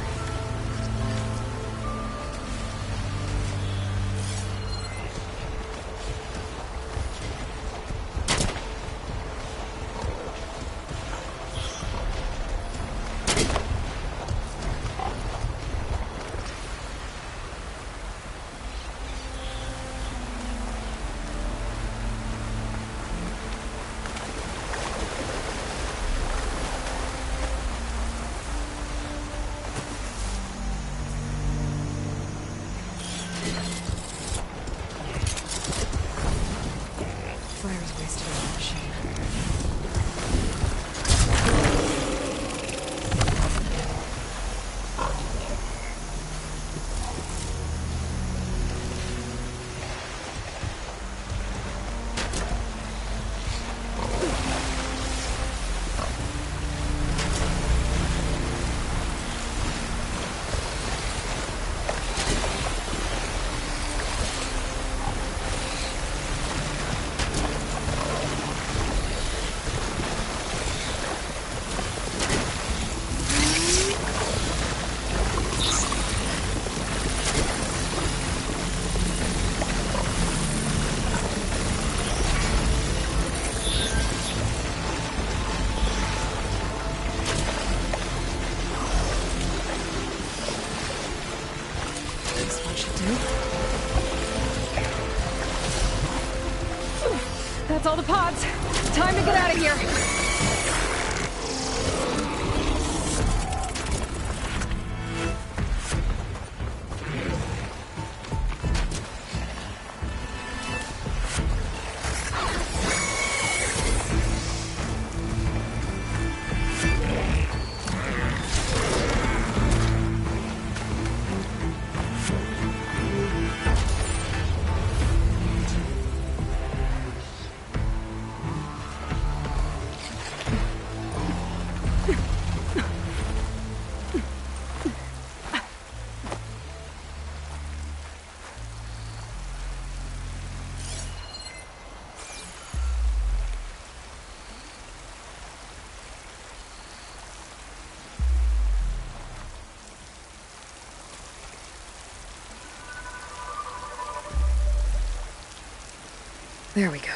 Fire's wasted on the machine. That's all the pods. Time to get out of here. There we go.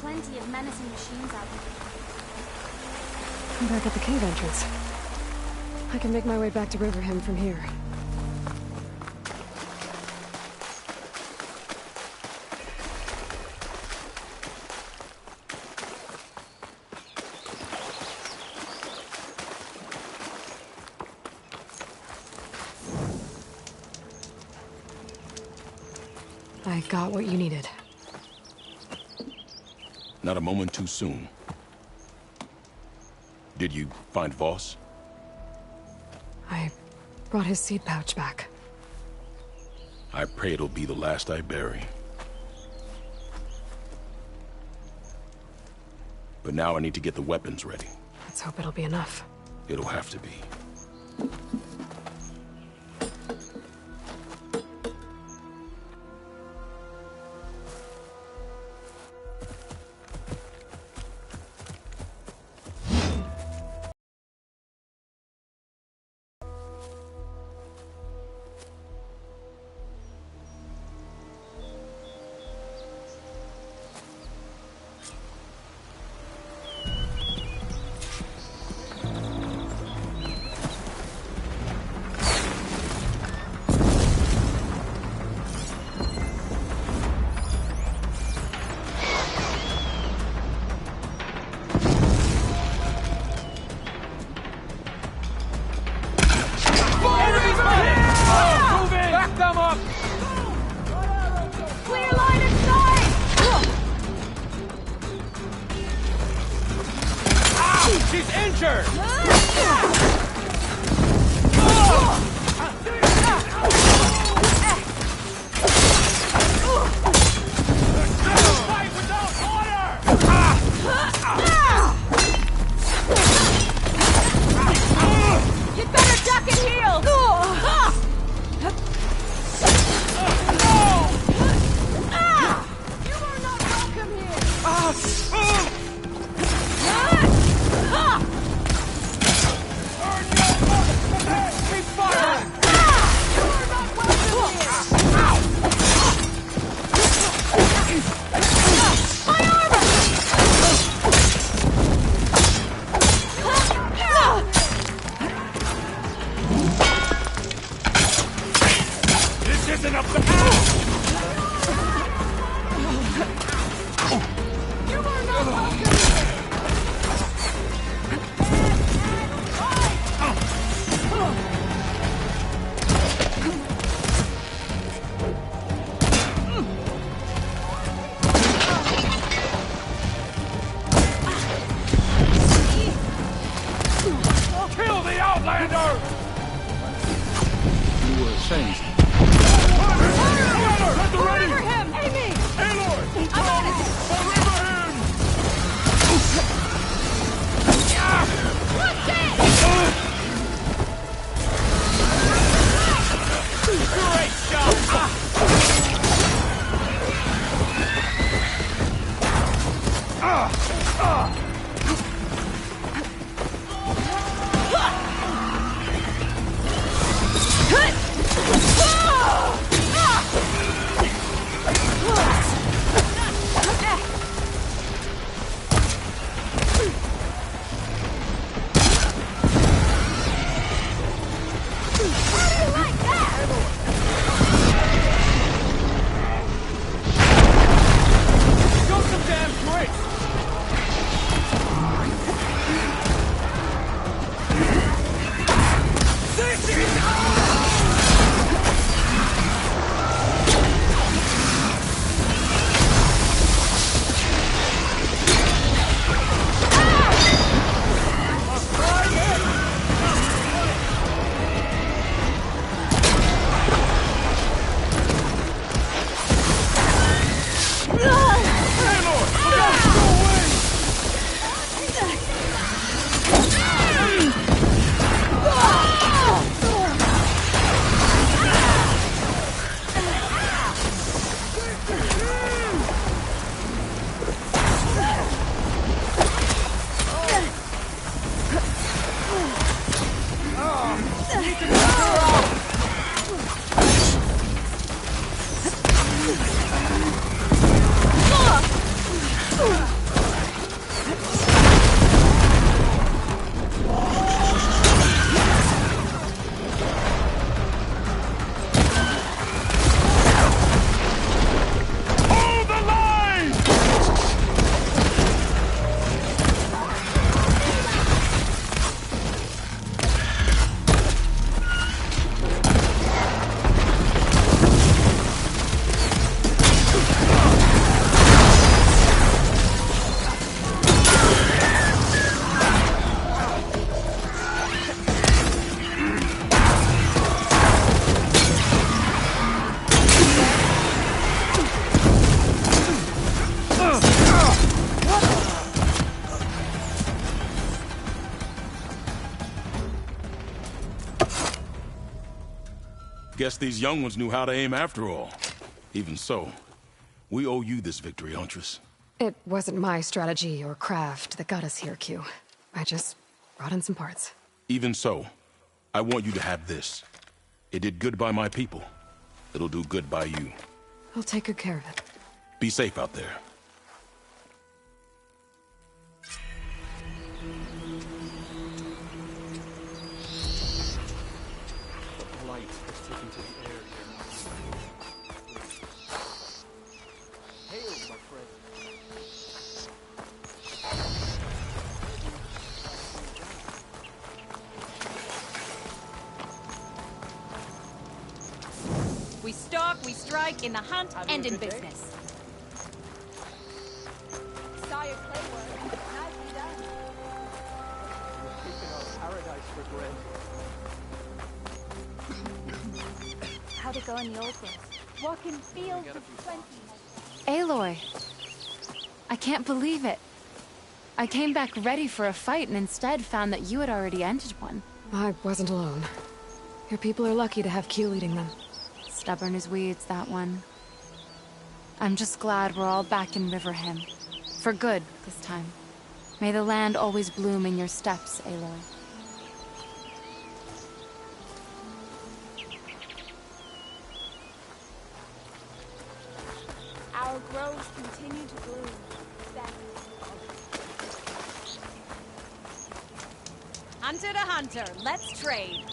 Plenty of menacing machines out there. I'm back at the cave entrance. I can make my way back to Riverham from here. I got what you needed. Not a moment too soon. Did you find Voss? I brought his seed pouch back. I pray it'll be the last I bury. But now I need to get the weapons ready. Let's hope it'll be enough. It'll have to be. She's injured! Fight without order! You'd better duck and heal! You are not welcome here! Keep firing! You are not welcome here! My armor! This isn't a You are not welcome here! Kill the Outlander! You were changed. At the ready! Over him! Amy! Aloy! I'm on it! Forever him! What's it? Great shot! Show some damn grit! This is Hold the line! Guess these young ones knew how to aim after all. Even so, we owe you this victory, Huntress. It wasn't my strategy or craft that got us here, Q. I just brought in some parts. Even so, I want you to have this. It did good by my people. It'll do good by you. I'll take good care of it. Be safe out there. Light is taken to the air here. Hail, my friend. We stalk, we strike, in the hunt, and in business. Saw your clay work. Nicely done. How'd it go in the old place? Walking fields of plenty. Aloy. I can't believe it. I came back ready for a fight and instead found that you had already ended one. I wasn't alone. Your people are lucky to have Q leading them. Stubborn as weeds, that one. I'm just glad we're all back in Riverham. For good, this time. May the land always bloom in your steps, Aloy. Our groves continue to bloom. Hunter to hunter, let's trade.